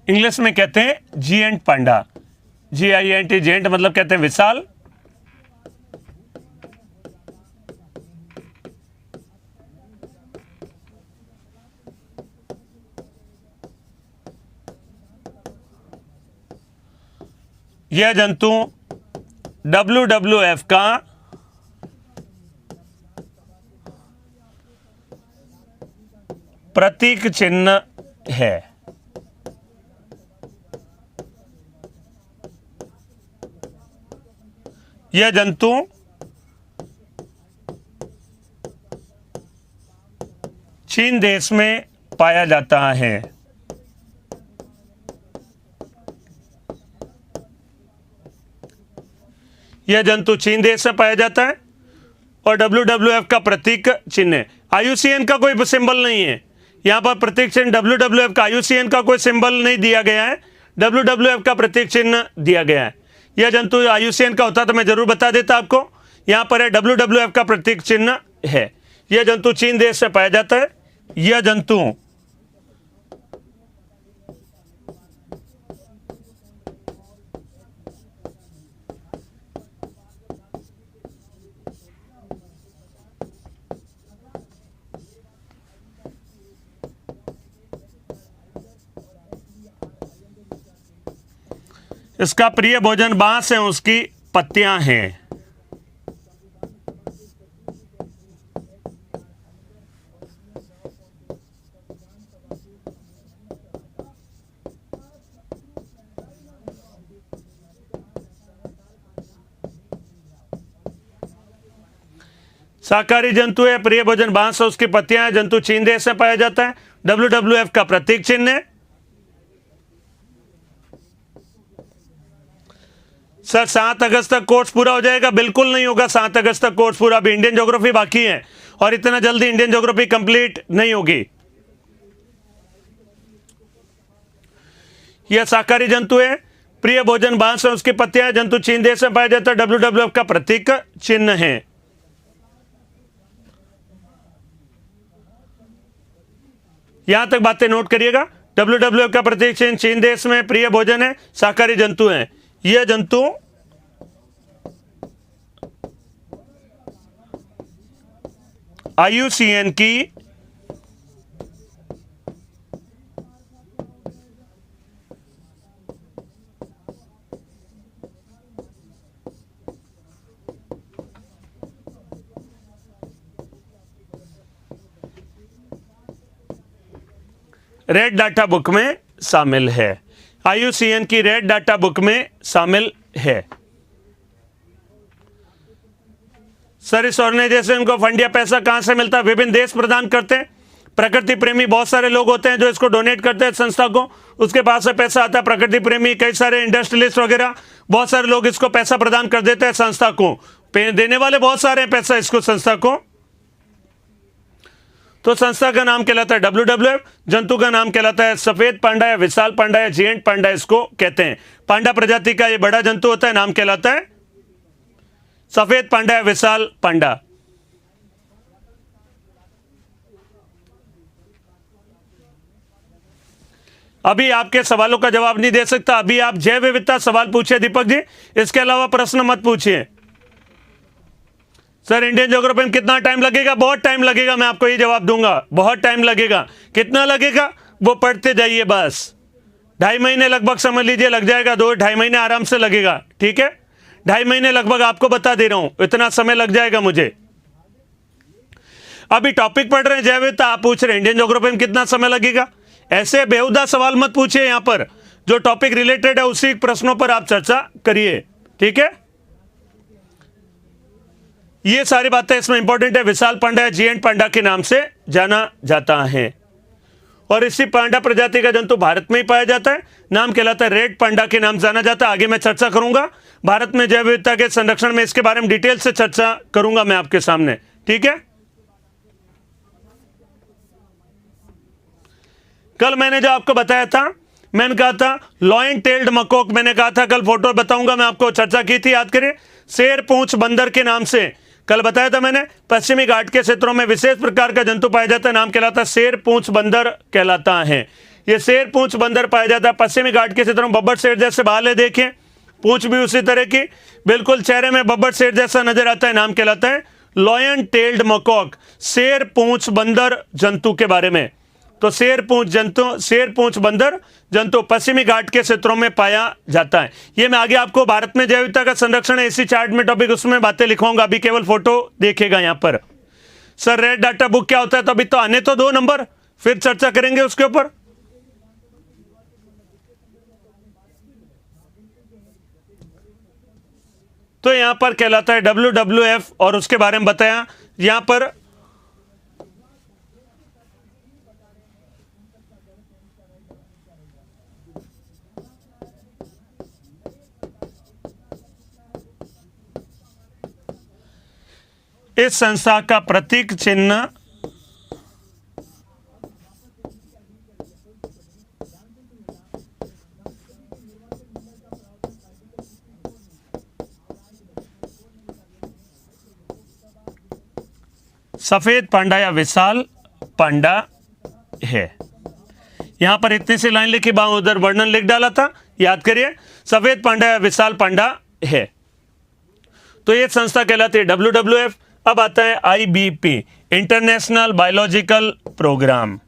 इंग्लिश में कहते हैं जिएंट पांडा, GIENT, जिएंट मतलब कहते हैं विशाल। यह जंतु WWF का प्रतीक चिन्ह है। यह जंतु चीन देश में पाया जाता है। यह जंतु चीन देश में पाया जाता है और WWF का प्रतीक चिन्ह है। IUCN का कोई सिंबल नहीं है यहां पर, प्रतीक चिन्ह WWF का, IUCN का कोई सिंबल नहीं दिया गया है, WWF का प्रतीक चिन्ह दिया गया है। यह जंतु IUCN का होता तो मैं जरूर बता देता आपको। यहां पर है WWF का प्रतीक चिन्ह है। यह जंतु चीन देश से पाया जाता है। यह जंतु इसका प्रिय भोजन बांस है, उसकी पत्तियां हैं। शाकाहारी जंतु है, प्रिय भोजन बांस है, उसकी पत्तियां हैं। जंतु चीन देश में पाया जाता है। WWF का प्रतीक चिन्ह है। सर 7 अगस्त तक कोर्स पूरा हो जाएगा? बिल्कुल नहीं होगा 7 अगस्त तक कोर्स पूरा, अभी इंडियन ज्योग्राफी बाकी है और इतना जल्दी इंडियन ज्योग्राफी कंप्लीट नहीं होगी। यह शाकाहारी जंतु है, प्रिय भोजन बांस है, उसकी पत्तियां हैं। जंतु चीन देश में पाया जाता है। WWF का प्रतीक चिन्ह है। यहां तक बातें नोट करिएगा। WWF का प्रतीक चिन्ह, चीन देश में, प्रिय भोजन है, शाकाहारी जंतु है। यह जंतु IUCN की रेड डाटा बुक में शामिल है। IUCN की रेड डाटा बुक में शामिल है। सर इस ऑर्गेनाइजेशन को फंड या पैसा कहां से मिलता है? विभिन्न देश प्रदान करते हैं। प्रकृति प्रेमी बहुत सारे लोग होते हैं जो इसको डोनेट करते हैं संस्था को, उसके पास से पैसा आता है। प्रकृति प्रेमी, कई सारे इंडस्ट्रियलिस्ट वगैरह बहुत सारे लोग इसको पैसा प्रदान कर देते हैं संस्था को। देने वाले बहुत सारे हैं पैसा इसको, संस्था को। तो संस्था का नाम कहलाता है WWF, जंतु का नाम कहलाता है सफेद पांडा या विशाल पांडा या जिएंट पांडा इसको कहते हैं। पांडा प्रजाति का ये बड़ा जंतु होता है, नाम कहलाता है सफेद पांडा या विशाल पांडा। अभी आपके सवालों का जवाब नहीं दे सकता, अभी आप जैव विविधता सवाल पूछिए दीपक जी, इसके अलावा प्रश्न मत पूछिए। सर इंडियन ज्योग्राफी में कितना टाइम लगेगा? बहुत टाइम लगेगा, मैं आपको ये जवाब दूंगा, बहुत टाइम लगेगा। कितना लगेगा वो पढ़ते जाइए, बस 2.5 महीने लगभग समझ लीजिए लग जाएगा, 2-2.5 महीने आराम से लगेगा, ठीक है। 2.5 महीने लगभग आपको बता दे रहा हूं, इतना समय लग जाएगा मुझे। अभी टॉपिक पढ़ रहे हैं जैव विविधता, आप पूछ रहे हैं इंडियन ज्योग्राफी में कितना समय लगेगा। ऐसे बेहुदा सवाल मत पूछिए, यहां पर जो टॉपिक रिलेटेड है उसी प्रश्नों पर आप चर्चा करिए, ठीक है। ये सारी बातें इसमें इंपॉर्टेंट है। विशाल पांडा या जिएंट पांडा के नाम से जाना जाता है और इसी पांडा प्रजाति का जंतु भारत में ही पाया जाता है, नाम कहलाता है रेड पांडा के नाम जाना जाता है। आगे मैं चर्चा करूंगा भारत में जैव विविधता के संरक्षण में, इसके बारे में डिटेल से चर्चा करूंगा मैं आपके सामने, ठीक है। कल मैंने जो आपको बताया था, मैंने कहा था लॉयन टेल्ड मकॉक, मैंने कहा था कल फोटो बताऊंगा मैं आपको, चर्चा की थी, याद करिए। शेर पूंछ बंदर के नाम से कल बताया था मैंने। पश्चिमी घाट के क्षेत्रों में विशेष प्रकार का जंतु पाया जाता है, नाम कहलाता है शेर पूंछ बंदर कहलाता है। ये शेर पूंछ बंदर पाया जाता है पश्चिमी घाट के क्षेत्रों में। बब्बर शेर जैसे बाल है, देखें, पूंछ भी उसी तरह की, बिल्कुल चेहरे में बब्बर शेर जैसा नजर आता है, नाम कहलाता है लॉयन टेल्ड मकॉक, शेर पूंछ बंदर जंतु के बारे में। तो शेर पूंछ बंदर जंतु पश्चिमी घाट के क्षेत्रों में पाया जाता है। ये मैं आगे आपको भारत में जैव विविधता का संरक्षण है, इसी चार्ट में टॉपिक, उसमें बातें लिखवाऊंगा, अभी केवल फोटो देखेगा यहां पर। सर रेड डाटा बुक क्या होता है? तो अभी तो आने तो 2 नंबर, फिर चर्चा करेंगे उसके ऊपर। तो यहां पर कहलाता है WWF और उसके बारे में बताया यहां पर। इस संस्था का प्रतीक चिन्ह सफेद पांडा या विशाल पांडा है। यहां पर इतनी सी लाइन लिखी, उधर वर्णन लिख डाला था, याद करिए, सफेद पांडा या विशाल पांडा है। तो ये संस्था कहलाती है WWF। अब आता है IBP, International Biological Programme.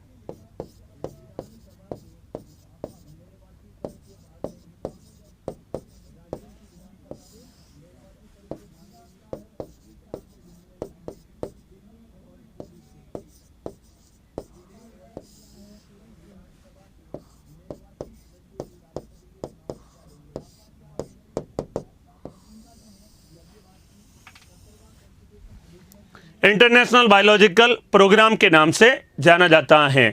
International Biological Programme के नाम से जाना जाता है।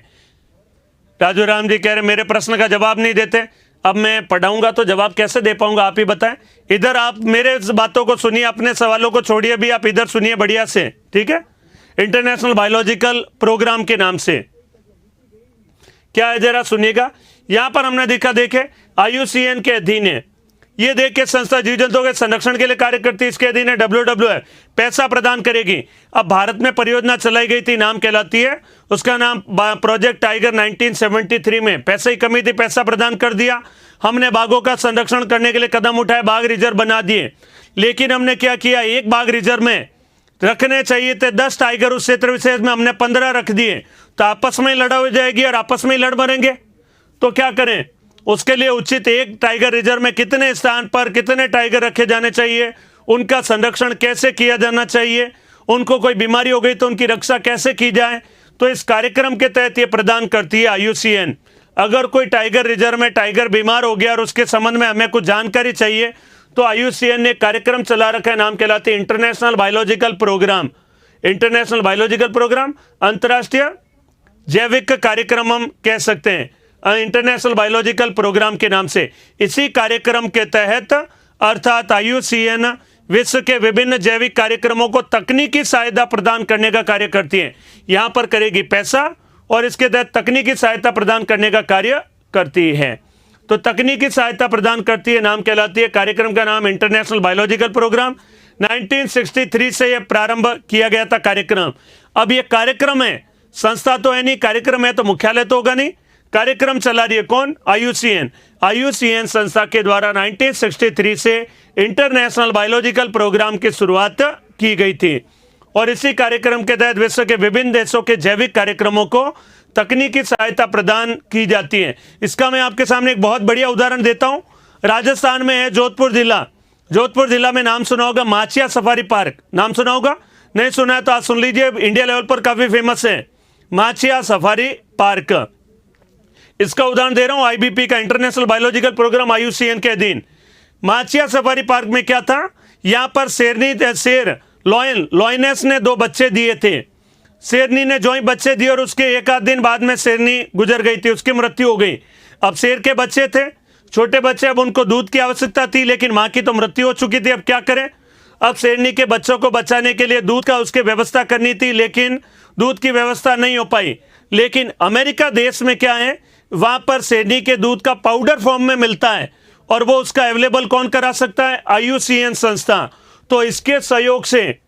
राजू राम जी कह रहे मेरे प्रश्न का जवाब नहीं देते, अब मैं पढ़ाऊंगा तो जवाब कैसे दे पाऊंगा, आप ही बताएं। इधर आप मेरे बातों को सुनिए, अपने सवालों को छोड़िए, भी आप इधर सुनिए बढ़िया से, ठीक है। इंटरनेशनल बायोलॉजिकल प्रोग्राम के नाम से क्या है जरा सुनिएगा। यहां पर हमने देखा, देखे IUCN के अधीन है, ये देख के संस्था जीव जंतुओं के संरक्षण के लिए कार्य करती है, इसके अधीन है WWF, पैसा प्रदान करेगी। अब भारत में परियोजना चलाई गई थी, नाम कहलाती है, उसका नाम प्रोजेक्ट टाइगर। 1973 में पैसे की कमी थी, पैसा प्रदान कर दिया। हमने बाघों का संरक्षण करने के लिए कदम उठाए, बाघ रिजर्व बना दिए। लेकिन हमने क्या किया, एक बाघ रिजर्व में रखने चाहिए थे 10 टाइगर, उस क्षेत्र विशेष में हमने 15 रख दिए, तो आपस में लड़ा हो जाएगी और आपस में लड़ मरेंगे। तो क्या करें, उसके लिए उचित एक टाइगर रिजर्व में कितने स्थान पर कितने टाइगर रखे जाने चाहिए, उनका संरक्षण कैसे किया जाना चाहिए, उनको कोई बीमारी हो गई तो उनकी रक्षा कैसे की जाए, तो इस कार्यक्रम के तहत ये प्रदान करती है IUCN। अगर कोई टाइगर रिजर्व में टाइगर बीमार हो गया और उसके संबंध में हमें कुछ जानकारी चाहिए, तो IUCN ने कार्यक्रम चला रखा है, नाम कहलाती है International Biological Programme. International Biological Programme, अंतर्राष्ट्रीय जैविक कार्यक्रम हम कह सकते हैं, इंटरनेशनल बायोलॉजिकल प्रोग्राम के नाम से। इसी कार्यक्रम के तहत अर्थात IUCN विश्व के विभिन्न जैविक कार्यक्रमों को तकनीकी सहायता प्रदान करने का कार्य करती है। यहां पर करेगी पैसा और इसके तहत तकनीकी सहायता प्रदान करने का कार्य करती है। तो तकनीकी सहायता प्रदान करती है, नाम कहलाती है। कार्यक्रम का नाम इंटरनेशनल बायोलॉजिकल प्रोग्राम। 1963 से यह प्रारंभ किया गया था कार्यक्रम। अब यह कार्यक्रम है, संस्था तो है नहीं, कार्यक्रम है तो मुख्यालय तो होगा नहीं। कार्यक्रम चला रही है कौन? IUCN। IUCN संस्था के द्वारा 1963 से इंटरनेशनल बायोलॉजिकल प्रोग्राम की शुरुआत की गई थी और इसी कार्यक्रम के तहत विश्व के विभिन्न देशों के जैविक कार्यक्रमों को तकनीकी सहायता प्रदान की जाती है। इसका मैं आपके सामने एक बहुत बढ़िया उदाहरण देता हूं। राजस्थान में है जोधपुर जिला। जोधपुर जिला में नाम सुना होगा माचिया सफारी पार्क। नाम सुना होगा? नहीं सुना है तो आज सुन लीजिए, इंडिया लेवल पर काफी फेमस है माचिया सफारी पार्क। इसका उदाहरण दे रहा हूं, IBP का इंटरनेशनल बायोलॉजिकल प्रोग्राम IUCN के अधीन। माचिया सफारी पार्क में क्या था? यहां पर शेर लॉयनेस ने 2 बच्चे दिए थे। शेरनी ने जो ही बच्चे दिए और उसके एक आध दिन बाद में शेरनी गुजर गई थी, उसकी मृत्यु हो गई। अब शेर के बच्चे थे, छोटे बच्चे, अब उनको दूध की आवश्यकता थी, लेकिन मां की तो मृत्यु हो चुकी थी। अब क्या करें? अब शेरनी के बच्चों को बचाने के लिए दूध का उसके व्यवस्था करनी थी, लेकिन दूध की व्यवस्था नहीं हो पाई। लेकिन अमेरिका देश में क्या है, वहां पर शेरनी के दूध का पाउडर फॉर्म में मिलता है और वो उसका अवेलेबल कौन करा सकता है? IUCN संस्था। तो इसके सहयोग से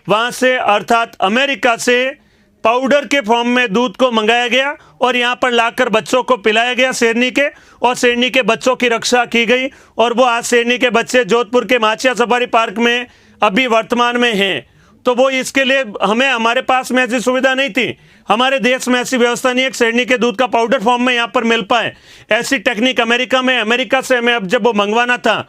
वहां से अर्थात अमेरिका से पाउडर के फॉर्म में दूध को मंगाया गया और यहां पर लाकर बच्चों को पिलाया गया शेरनी के, और शेरनी के बच्चों की रक्षा की गई। और वो आज शेरनी के बच्चे जोधपुर के माचिया सफारी पार्क में अभी वर्तमान में हैं। तो वो इसके लिए हमारे पास में ऐसी सुविधा नहीं थी, हमारे देश में ऐसी व्यवस्था नहीं है कि शेरनी के दूध का पाउडर फॉर्म में यहाँ पर मिल पाए। ऐसी टेक्निक अमेरिका में, अमेरिका से हमें अब जब वो मंगवाना था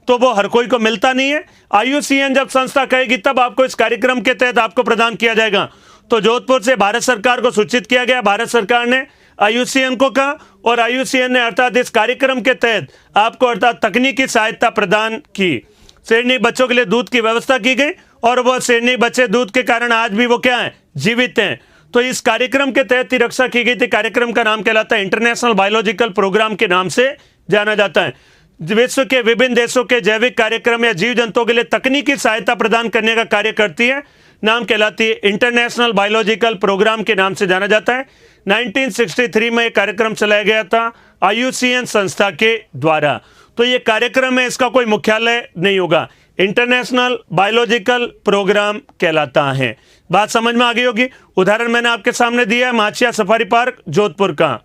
तो वो हर कोई को मिलता नहीं है। IUCN जब संस्था कहेगी तब आपको इस कार्यक्रम के तहत आपको प्रदान किया जाएगा। तो जोधपुर से भारत सरकार को सूचित किया गया, भारत सरकार ने IUCN को कहा और IUCN ने अर्थात इस कार्यक्रम के तहत आपको अर्थात तकनीकी सहायता प्रदान की। शेरनी बच्चों के लिए दूध की व्यवस्था की गई और वह शेरनी बच्चे दूध के कारण आज भी वो क्या है? जीवित हैं। तो इस कार्यक्रम के तहत ही रक्षा की गई थी। कार्यक्रम का नाम कहलाता है इंटरनेशनल बायोलॉजिकल प्रोग्राम के नाम से जाना जाता है। विश्व के विभिन्न देशों के जैविक कार्यक्रम या जीव जंतुओं के लिए तकनीकी सहायता प्रदान करने का कार्य करती है, नाम कहलाती है इंटरनेशनल बायोलॉजिकल प्रोग्राम के नाम से जाना जाता है। 1963 में यह कार्यक्रम चलाया गया था IUCN संस्था के द्वारा। तो ये कार्यक्रम है, इसका कोई मुख्यालय नहीं होगा, इंटरनेशनल बायोलॉजिकल प्रोग्राम कहलाता है। बात समझ में आ गई होगी। उदाहरण मैंने आपके सामने दिया है माचिया सफारी पार्क जोधपुर का,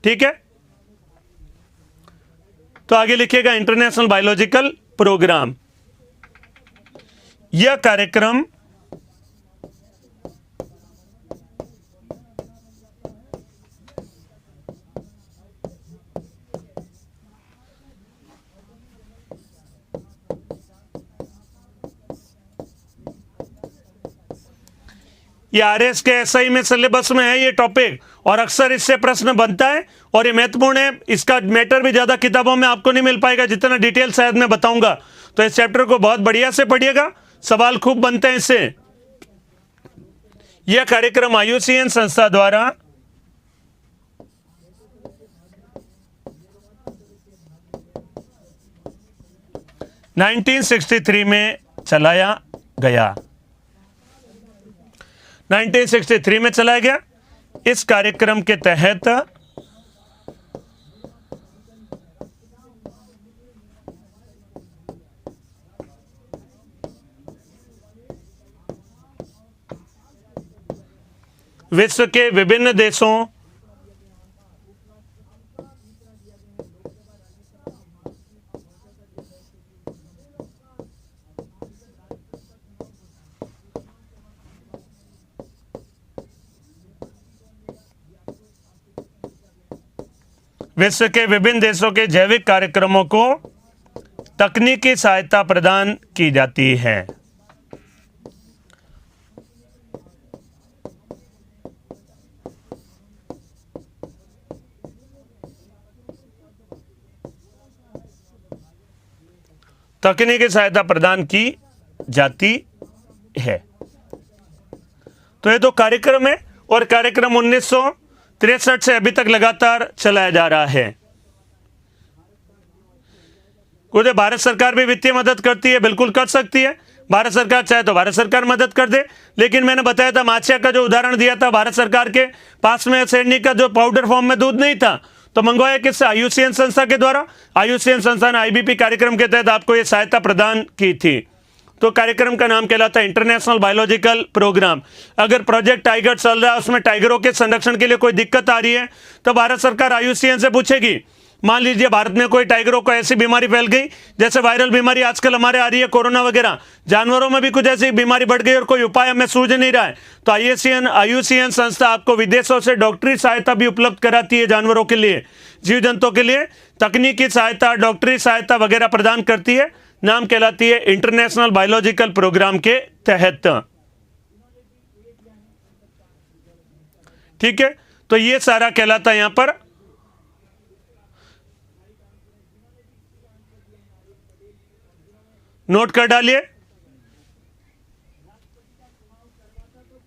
ठीक है। तो आगे लिखिएगा इंटरनेशनल बायोलॉजिकल प्रोग्राम। यह कार्यक्रम ये RS के SI में सिलेबस में है ये टॉपिक और अक्सर इससे प्रश्न बनता है और ये महत्वपूर्ण है। इसका मैटर भी ज्यादा किताबों में आपको नहीं मिल पाएगा जितना डिटेल शायद मैं बताऊंगा। तो इस चैप्टर को बहुत बढ़िया से पढ़िएगा, सवाल खूब बनते हैं इससे। यह कार्यक्रम IUCN संस्था द्वारा (1963) में चलाया गया। 1963 में चलाया गया। इस कार्यक्रम के तहत विश्व के विभिन्न देशों विश्व के विभिन्न देशों के जैविक कार्यक्रमों को तकनीकी सहायता प्रदान की जाती है। तकनीकी सहायता प्रदान की जाती है। तो ये तो कार्यक्रम है और कार्यक्रम 1963 से अभी तक लगातार चलाया जा रहा है। कुछ भारत सरकार भी वित्तीय मदद करती है, बिल्कुल कर सकती है। भारत सरकार चाहे तो भारत सरकार मदद कर दे। लेकिन मैंने बताया था माचिया का जो उदाहरण दिया था, भारत सरकार के पास में शेरनी का जो पाउडर फॉर्म में दूध नहीं था, तो मंगवाया किससे? आईयूसीएन संस्था के द्वारा। आईयूसीएन संस्था ने आईबीपी कार्यक्रम के तहत आपको ये सहायता प्रदान की थी। तो कार्यक्रम का नाम कहलाता है इंटरनेशनल बायोलॉजिकल प्रोग्राम। अगर प्रोजेक्ट टाइगर चल रहा है, उसमें टाइगरों के संरक्षण के लिए कोई दिक्कत आ रही है, तो भारत सरकार आईयूसीएन से पूछेगी। मान लीजिए भारत में कोई टाइगरों को ऐसी बीमारी फैल गई, जैसे वायरल बीमारी आजकल हमारे आ रही है, कोरोना वगैरह, जानवरों में भी कुछ ऐसी बीमारी बढ़ गई और कोई उपाय हमें सूझ नहीं रहा है, तो आईयूसीएन संस्था आपको विदेशों से डॉक्टरी सहायता भी उपलब्ध कराती है। जानवरों के लिए, जीव जंतुओं के लिए तकनीकी सहायता, डॉक्टरी सहायता वगैरह प्रदान करती है। नाम कहलाती है इंटरनेशनल बायोलॉजिकल प्रोग्राम के तहत। ठीक है, तो ये सारा कहलाता है यहां पर नोट कर डालिए।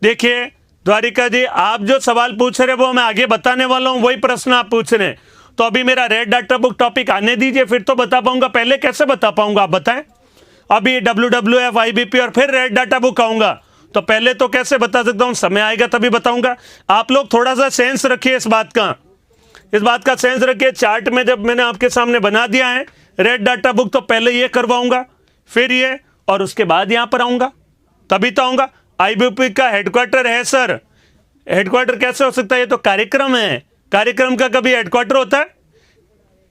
देखिए द्वारिका जी, आप जो सवाल पूछ रहे वो मैं आगे बताने वाला हूं, वही प्रश्न आप पूछ रहे हैं। तो अभी मेरा रेड डाटा बुक टॉपिक आने दीजिए, फिर तो बता पाऊंगा। पहले कैसे बता पाऊंगा आप बताएं? अभी WWF, IBP और फिर रेड डाटा बुक आऊंगा, तो पहले तो कैसे बता सकता हूं? समय आएगा तभी बताऊंगा। आप लोग थोड़ा सा सेंस रखिए इस बात का सेंस रखिए। चार्ट में जब मैंने आपके सामने बना दिया है रेड डाटा बुक, तो पहले ये करवाऊंगा, फिर ये, और उसके बाद यहां पर आऊंगा, तभी तो आऊंगा। IBP का हेडक्वार्टर है सर। हेडक्वार्टर कैसे हो सकता है? ये तो कार्यक्रम है। कार्यक्रम का कभी हेडक्वार्टर होता है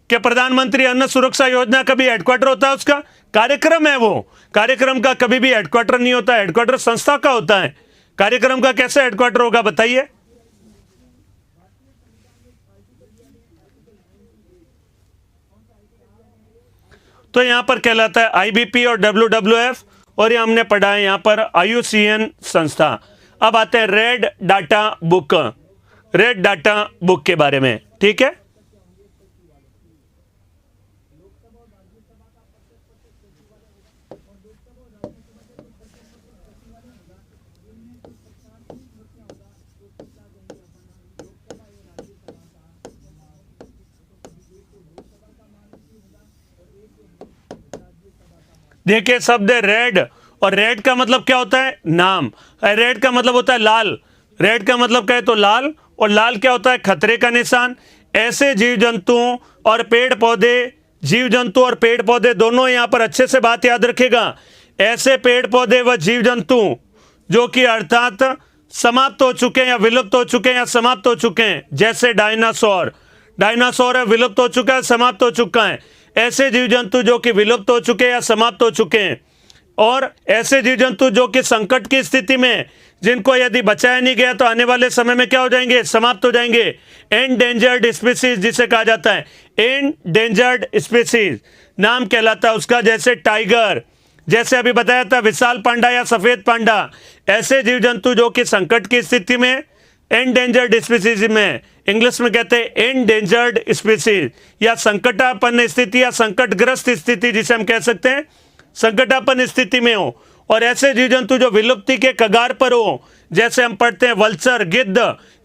क्या? प्रधानमंत्री अन्न सुरक्षा योजना कभी हेडक्वार्टर होता है? उसका कार्यक्रम है वो। कार्यक्रम का कभी भी हेडक्वार्टर नहीं होता, हेडक्वार्टर संस्था का होता है। कार्यक्रम का कैसे हेडक्वार्टर होगा बताइए? तो यहां पर कहलाता है IBP और WWF, और ये हमने पढ़ा है यहां पर आईयूसीएन संस्था। अब आते हैं red data book, red data book के बारे में। ठीक है, देखिए शब्द है रेड, और रेड का मतलब क्या होता है? नाम। रेड का मतलब होता है लाल। रेड का मतलब क्या है? तो लाल, और लाल क्या होता है? खतरे का निशान। ऐसे जीव जंतुओं और पेड़ पौधे, जीव जंतु और पेड़ पौधे दोनों, यहां पर अच्छे से बात याद रखेगा, ऐसे पेड़ पौधे व जीव जंतु जो कि अर्थात समाप्त हो चुके हैं या विलुप्त हो चुके हैं या समाप्त हो चुके हैं, जैसे डायनासोर। डायनासोर है, विलुप्त हो चुका है, समाप्त हो चुका है। ऐसे जीव जंतु जो कि विलुप्त हो चुके हैं या समाप्त हो चुके हैं, और ऐसे जीव जंतु जो कि संकट की स्थिति में, जिनको यदि बचाया नहीं गया तो आने वाले समय में क्या हो जाएंगे? समाप्त हो जाएंगे। एंडेंजर्ड स्पीसीज जिसे कहा जाता है, एंडेंजर्ड स्पीसीज नाम कहलाता है उसका। जैसे टाइगर, जैसे अभी बताया था विशाल पांडा या सफेद पांडा, ऐसे जीव जंतु जो कि संकट की स्थिति में, एंडेंजर्ड स्पीसीज में इंग्लिश में कहते हैं एंडेंजर्ड स्पीसीज, या संकटापन्न स्थिति या संकटग्रस्त स्थिति जिसे हम कह सकते हैं, संकटापन्न स्थिति में हो। और ऐसे जीव जंतु जो विलुप्ति के कगार पर हो, जैसे हम पढ़ते हैं वल्चर, गिद्ध।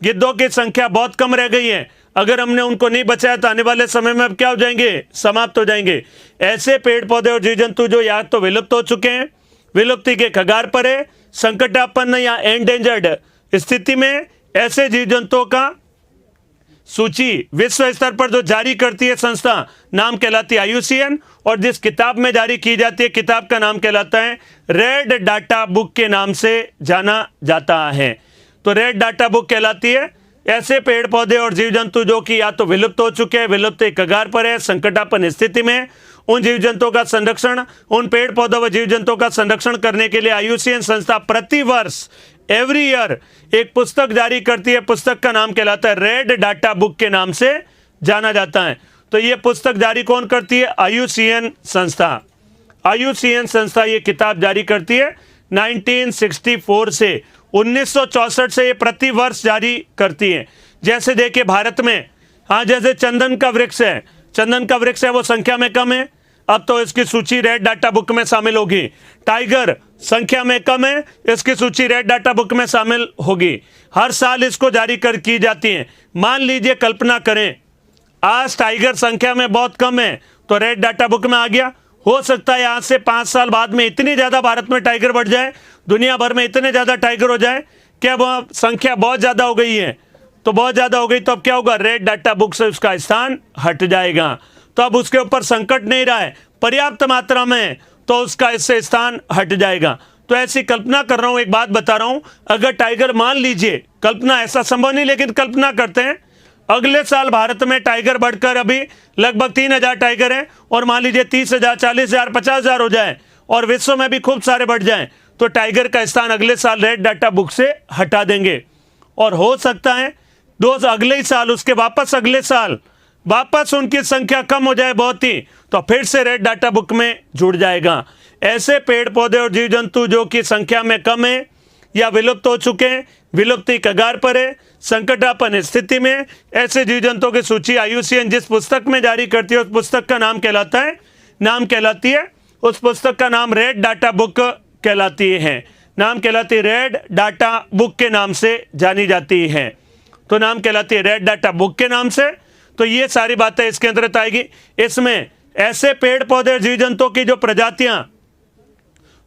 गिद्धों की संख्या बहुत कम रह गई है, अगर हमने उनको नहीं बचाया तो आने वाले समय में अब क्या हो जाएंगे? समाप्त हो जाएंगे। ऐसे पेड़ पौधे और जीव जंतु जो या तो विलुप्त हो चुके हैं, विलुप्ति के कगार पर है, संकटापन्न या एंडेंजर्ड स्थिति में, ऐसे जीव जंतुओं का सूची विश्व स्तर पर जो जारी करती है संस्था, नाम कहलाती है आईयूसीएन, और जिस किताब में जारी की जाती है किताब का नाम कहलाता है रेड डाटा बुक के नाम से जाना जाता है। तो रेड डाटा बुक कहलाती है ऐसे पेड़ पौधे और जीव जंतु जो कि या तो विलुप्त हो चुके हैं, विलुप्त के कगार पर है, संकटापन्न स्थिति में, उन जीव जंतुओं का संरक्षण, उन पेड़ पौधों व जीव जंतुओं का संरक्षण करने के लिए आईयूसीएन संस्था प्रति वर्ष, एवरी ईयर, एक पुस्तक जारी करती है। पुस्तक का नाम कहलाता है रेड डाटा बुक के नाम से जाना जाता है। तो ये पुस्तक जारी कौन करती है? आईयूसीएन संस्था। आईयूसीएन संस्था ये किताब जारी करती है 1964 से 1964 से ये प्रति वर्ष जारी करती है। जैसे देखिए भारत में, हाँ, जैसे चंदन का वृक्ष है, चंदन का वृक्ष है वो संख्या में कम है, अब तो इसकी सूची रेड डाटा बुक में शामिल होगी। टाइगर संख्या में कम है, इसकी सूची रेड डाटा बुक में शामिल होगी। हर साल इसको जारी की जाती है। मान लीजिए, कल्पना करें आज टाइगर संख्या में बहुत कम है तो रेड डाटा बुक में आ गया। हो सकता है आज से 5 साल बाद में इतनी ज़्यादा भारत में टाइगर बढ़ जाए, दुनिया भर में इतने ज़्यादा टाइगर हो जाए कि अब संख्या बहुत ज़्यादा हो गई है। तो बहुत ज़्यादा हो गई तो अब क्या होगा, रेड डाटा बुक से उसका स्थान हट जाएगा। तो अब उसके ऊपर संकट नहीं रहा है, पर्याप्त मात्रा में, तो उसका इससे स्थान हट जाएगा। तो ऐसी कल्पना कर रहा हूँ, एक बात बता रहा हूँ, अगर टाइगर, मान लीजिए, कल्पना ऐसा संभव नहीं लेकिन कल्पना करते हैं, अगले साल भारत में टाइगर बढ़कर अभी लगभग 3,000 टाइगर हैं और मान लीजिए 30,000, 40,000, 50,000 हो जाए और विश्व में भी खूब सारे बढ़ जाएं, तो टाइगर का स्थान अगले साल रेड डाटा बुक से हटा देंगे। और हो सकता है अगले ही साल, उसके वापस अगले साल वापस उनकी संख्या कम हो जाए बहुत ही, तो फिर से रेड डाटा बुक में जुड़ जाएगा। ऐसे पेड़ पौधे और जीव जंतु जो कि संख्या में कम है या विलुप्त हो चुके हैं, विलुप्ति कगार पर है, संकटापन्न स्थिति में, ऐसे जीव जंतुओं की सूची IUCN जिस पुस्तक में जारी करती है उस पुस्तक का नाम कहलाती है, उस पुस्तक का नाम रेड डाटा बुक कहलाती है, रेड डाटा बुक के नाम से जानी जाती है। तो नाम कहलाती है रेड डाटा बुक के नाम से। तो ये सारी बातें इसके अंतर्गत आएगी। इसमें ऐसे पेड़ पौधे और जीव जंतुओं की जो प्रजातियां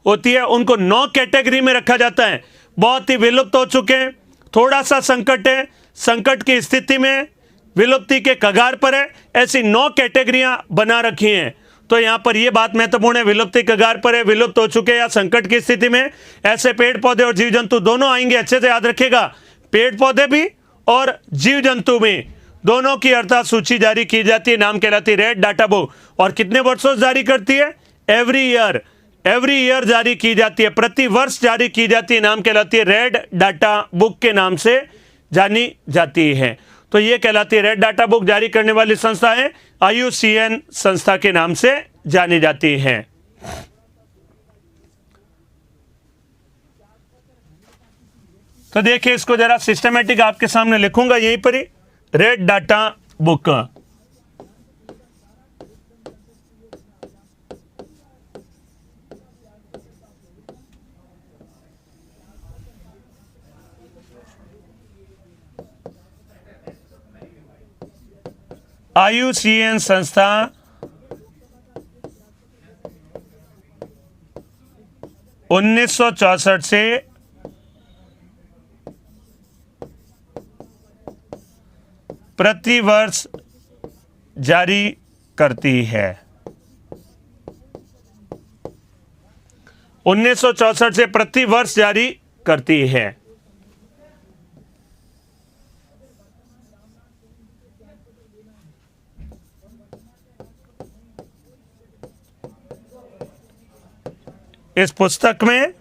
होती है उनको 9 कैटेगरी में रखा जाता है। बहुत ही विलुप्त हो चुके हैं, थोड़ा सा संकट है, संकट की स्थिति में, विलुप्ति के कगार पर है, ऐसी 9 कैटेगरियां बना रखी हैं। तो यहाँ पर यह बात महत्वपूर्ण है, विलुप्ति कगार पर है, विलुप्त हो चुके या संकट की स्थिति में ऐसे पेड़ पौधे और जीव जंतु दोनों आएंगे। अच्छे से याद रखिएगा, पेड़ पौधे भी और जीव जंतु में दोनों की अर्थात सूची जारी की जाती है, नाम कहलाती है रेड डाटा बुक। और कितने वर्षों से जारी करती है? एवरी ईयर जारी की जाती है, प्रति वर्ष जारी की जाती है, नाम कहलाती है रेड डाटा बुक के नाम से जानी जाती है। तो ये कहलाती है रेड डाटा बुक। जारी करने वाली संस्था है IUCN संस्था के नाम से जानी जाती है। तो देखिए, इसको जरा सिस्टमेटिक आपके सामने लिखूंगा यहीं पर ही, रेड डाटा बुक। IUCN संस्था 1964 से प्रति वर्ष जारी करती है। 1964 से प्रति वर्ष जारी करती है। इस पुस्तक में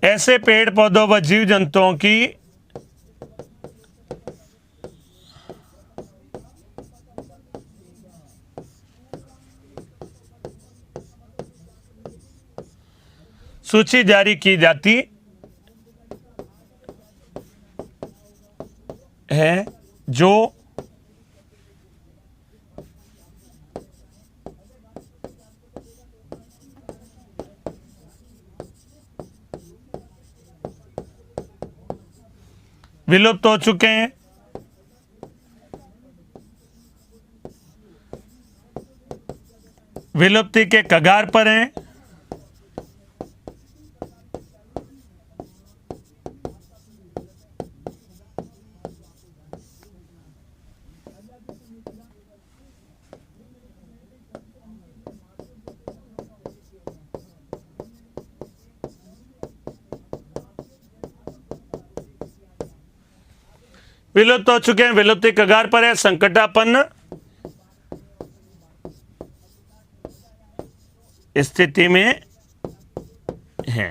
ऐसे पेड़ पौधों व जीव जंतुओं की सूची जारी की जाती है जो विलुप्त हो चुके हैं, विलुप्ति के कगार पर हैं, विलुप्त हो चुके हैं, विलुप्ति कगार पर है, संकटापन्न स्थिति में है।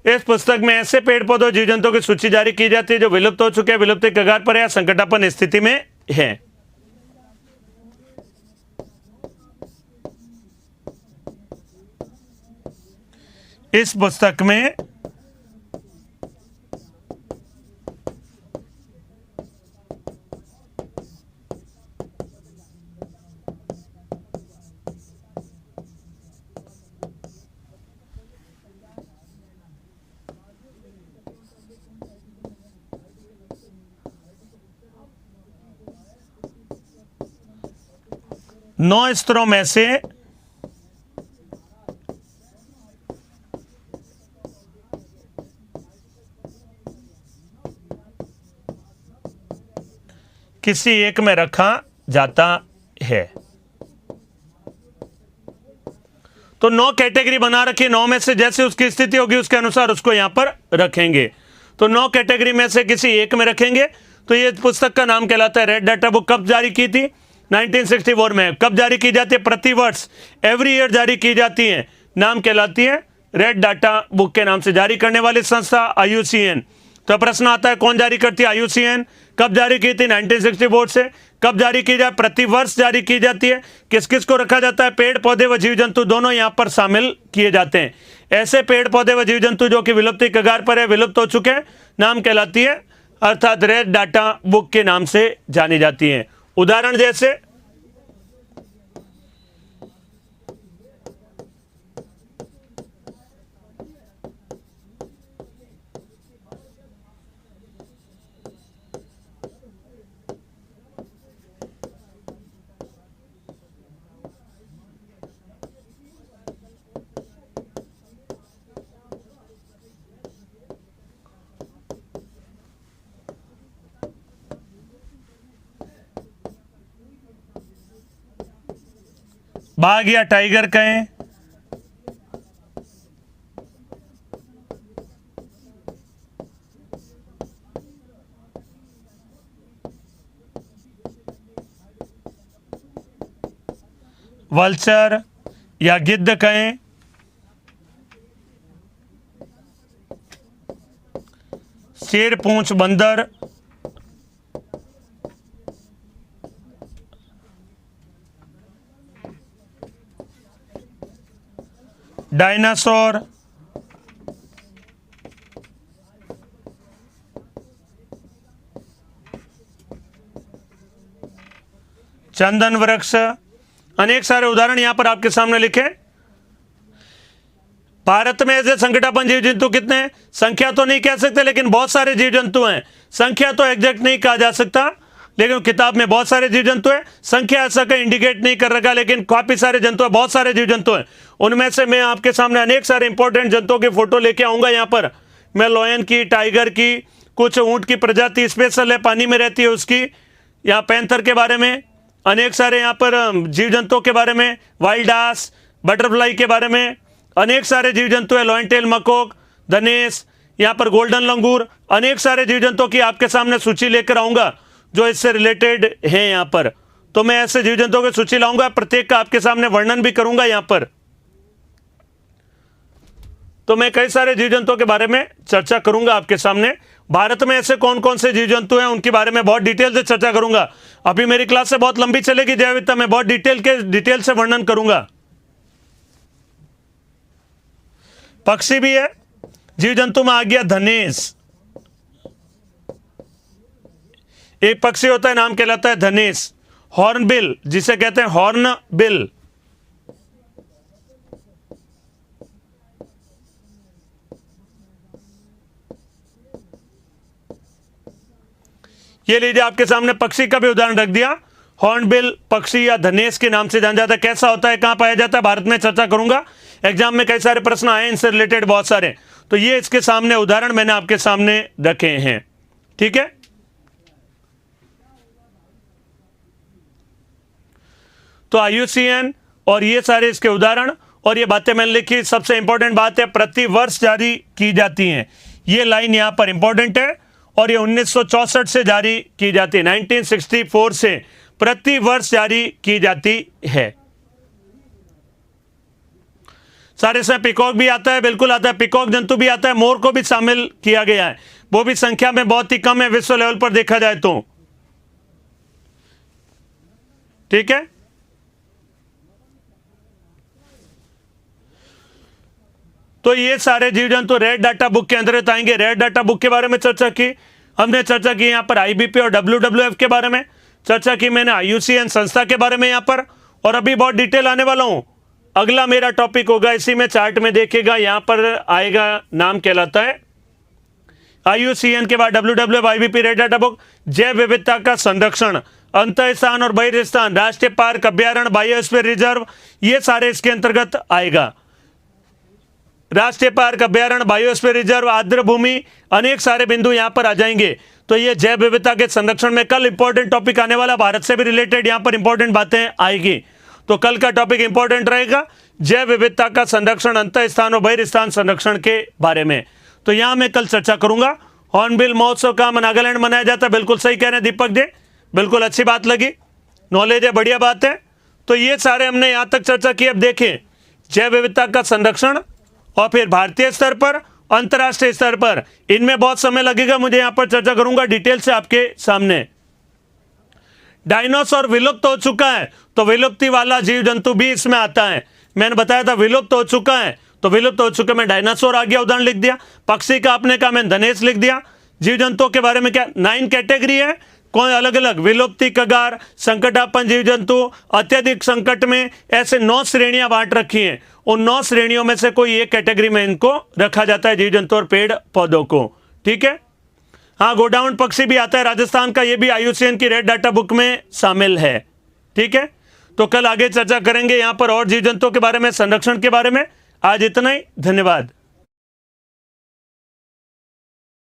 इस पुस्तक में ऐसे पेड़ पौधों जीव जंतुओं की सूची जारी की जाती है जो विलुप्त हो चुके हैं, विलुप्ति कगार पर है या संकटापन्न स्थिति में है। इस पुस्तक में 9 स्तरों में से किसी एक में रखा जाता है। तो 9 कैटेगरी बना रखी, 9 में से जैसे उसकी स्थिति होगी उसके अनुसार उसको यहां पर रखेंगे। तो 9 कैटेगरी में से किसी एक में रखेंगे। तो ये पुस्तक का नाम कहलाता है रेड डाटा बुक। कब जारी की थी? 1964 में। कब जारी की जाती है? प्रति वर्ष, एवरी ईयर जारी की जाती है। नाम कहलाती है रेड डाटा बुक के नाम से। जारी करने वाली संस्था IUCN। तो प्रश्न आता है कौन जारी करती है? IUCN। कब जारी की थी? 1964 से। कब जारी की जाए? प्रति वर्ष जारी की जाती है। किस किस को रखा जाता है? पेड़ पौधे व जीव जंतु दोनों यहां पर शामिल किए जाते हैं। ऐसे पेड़ पौधे व जीव जंतु जो कि विलुप्ति कगार पर है, विलुप्त हो चुके हैं, नाम कहलाती है अर्थात रेड डाटा बुक के नाम से जानी जाती है। उदाहरण जैसे बाघ या टाइगर कहें, वल्चर या गिद्ध कहें, शेर पूंछ बंदर, डायनासोर, चंदन वृक्ष, अनेक सारे उदाहरण यहां पर आपके सामने लिखे। भारत में ऐसे संकटापन्न जीव जंतु कितने हैं? संख्या तो नहीं कह सकते, लेकिन बहुत सारे जीव जंतु हैं। संख्या तो एग्जैक्ट नहीं कहा जा सकता, लेकिन किताब में बहुत सारे जीव जंतु हैं। संख्या ऐसा कहीं इंडिकेट नहीं कर रखा, लेकिन काफी सारे जंतु हैं, बहुत सारे जीव जंतु हैं। उनमें से मैं आपके सामने अनेक सारे इंपॉर्टेंट जंतुओं की फोटो लेके आऊंगा। यहाँ पर मैं लॉयन की, टाइगर की, कुछ ऊंट की प्रजाति स्पेशल है, पानी में रहती है उसकी, यहाँ पैंथर के बारे में, अनेक सारे यहाँ पर जीव जंतुओं के बारे में, वाइल्ड आस, बटरफ्लाई के बारे में, अनेक सारे जीव जंतु है, लॉयन टेल मकोक, धनेश, यहाँ पर गोल्डन लंगूर, अनेक सारे जीव जंतुओं की आपके सामने सूची लेकर आऊंगा जो इससे रिलेटेड है। यहाँ पर तो मैं ऐसे जीव जंतुओं की सूची लाऊंगा, प्रत्येक का आपके सामने वर्णन भी करूंगा। यहाँ पर तो मैं कई सारे जीव जंतुओं के बारे में चर्चा करूंगा आपके सामने। भारत में ऐसे कौन कौन से जीव जंतु हैं उनके बारे में बहुत डिटेल से चर्चा करूंगा। अभी मेरी क्लास से बहुत लंबी चलेगी जैव विविधता में बहुत डिटेल से वर्णन करूंगा। पक्षी भी है, जीव जंतु में आ गया धनेश। एक पक्षी होता है, नाम कहलाता है धनेश। हॉर्नबिल, जिसे कहते हैं हॉर्नबिल, ये लीजिए आपके सामने पक्षी का भी उदाहरण रख दिया। हॉर्नबिल पक्षी या धनेश के नाम से जाना जाता है। कैसा होता है, कहां पाया जाता है, भारत में चर्चा करूंगा। एग्जाम में कई सारे प्रश्न आए इनसे रिलेटेड बहुत सारे, तो ये इसके सामने उदाहरण मैंने आपके सामने रखे हैं। ठीक है, तो IUCN और ये सारे इसके उदाहरण और ये बातें मैंने लिखी। सबसे इंपॉर्टेंट बात है प्रति वर्ष जारी की जाती हैं। ये लाइन यहां पर इंपॉर्टेंट है और ये 1964 से जारी की जाती है। 1964 से प्रति वर्ष जारी की जाती है। सारे से पिकॉक भी आता है, बिल्कुल आता है, पिकॉक जंतु भी आता है, मोर को भी शामिल किया गया है। वो भी संख्या में बहुत ही कम है विश्व लेवल पर देखा जाए तो। ठीक है, तो ये सारे जीव जंतु रेड डाटा बुक के अंतर्गत आएंगे। रेड डाटा बुक के बारे में चर्चा की हमने, चर्चा की यहाँ पर IBP और WWF के बारे में, चर्चा की मैंने IUCN संस्था के बारे में यहाँ पर, और अभी बहुत डिटेल आने वाला हूं। अगला मेरा टॉपिक होगा, इसी में चार्ट में देखिएगा, यहां पर आएगा, नाम कहलाता है IUCN के बाद WWF, IBP, red data book, जैव विविधता का संरक्षण अंतःस्थान और बहिर्स्थान, राष्ट्रीय पार्क, अभ्यारण्य, बायोस्फीयर रिजर्व, ये सारे इसके अंतर्गत आएगा। राष्ट्रीय पार्क, अभ्यारण्य, बायोस्फीयर रिजर्व, आर्द्र भूमि, अनेक सारे बिंदु यहां पर आ जाएंगे। तो ये जैव विविधता के संरक्षण में कल इंपॉर्टेंट टॉपिक आने वाला, भारत से भी रिलेटेड यहां पर इंपॉर्टेंट बातें आएगी। तो कल का टॉपिक इंपॉर्टेंट रहेगा जैव विविधता का संरक्षण, अंतःस्थान और बहिर्स्थान संरक्षण के बारे में। तो यहां मैं कल चर्चा करूंगा। हॉर्नबिल महोत्सव का नागालैंड मनाया जाता है, बिल्कुल सही कह रहे हैं दीपक जी, बिल्कुल अच्छी बात लगी, नॉलेज है, बढ़िया बात है। तो ये सारे हमने यहां तक चर्चा की। अब देखें जैव विविधता का संरक्षण और फिर भारतीय स्तर पर, अंतर्राष्ट्रीय स्तर पर, इनमें बहुत समय लगेगा, मुझे यहां पर चर्चा करूंगा डिटेल से आपके सामने। डायनासोर विलुप्त हो चुका है, तो विलुप्ति वाला जीव जंतु भी इसमें आता है। मैंने बताया था विलुप्त हो चुका है, तो विलुप्त हो चुके में डायनासोर आ गया, उदाहरण लिख दिया। पक्षी का आपने कहा, मैंने धनेश लिख दिया। जीव जंतुओं के बारे में क्या 9 कैटेगरी है, कौन अलग अलग, विलुप्ति, कगार, संकटापन्न जीव जंतु, अत्यधिक संकट में, ऐसे 9 श्रेणियां बांट रखी हैं। उन 9 श्रेणियों में से कोई एक कैटेगरी में इनको रखा जाता है, जीव जंतु और पेड़ पौधों को। ठीक है। हाँ, गोडाउन पक्षी भी आता है राजस्थान का, ये भी IUCN की रेड डाटा बुक में शामिल है। ठीक है। तो कल आगे चर्चा करेंगे यहां पर और जीव जंतुओं के बारे में, संरक्षण के बारे में। आज इतना ही, धन्यवाद।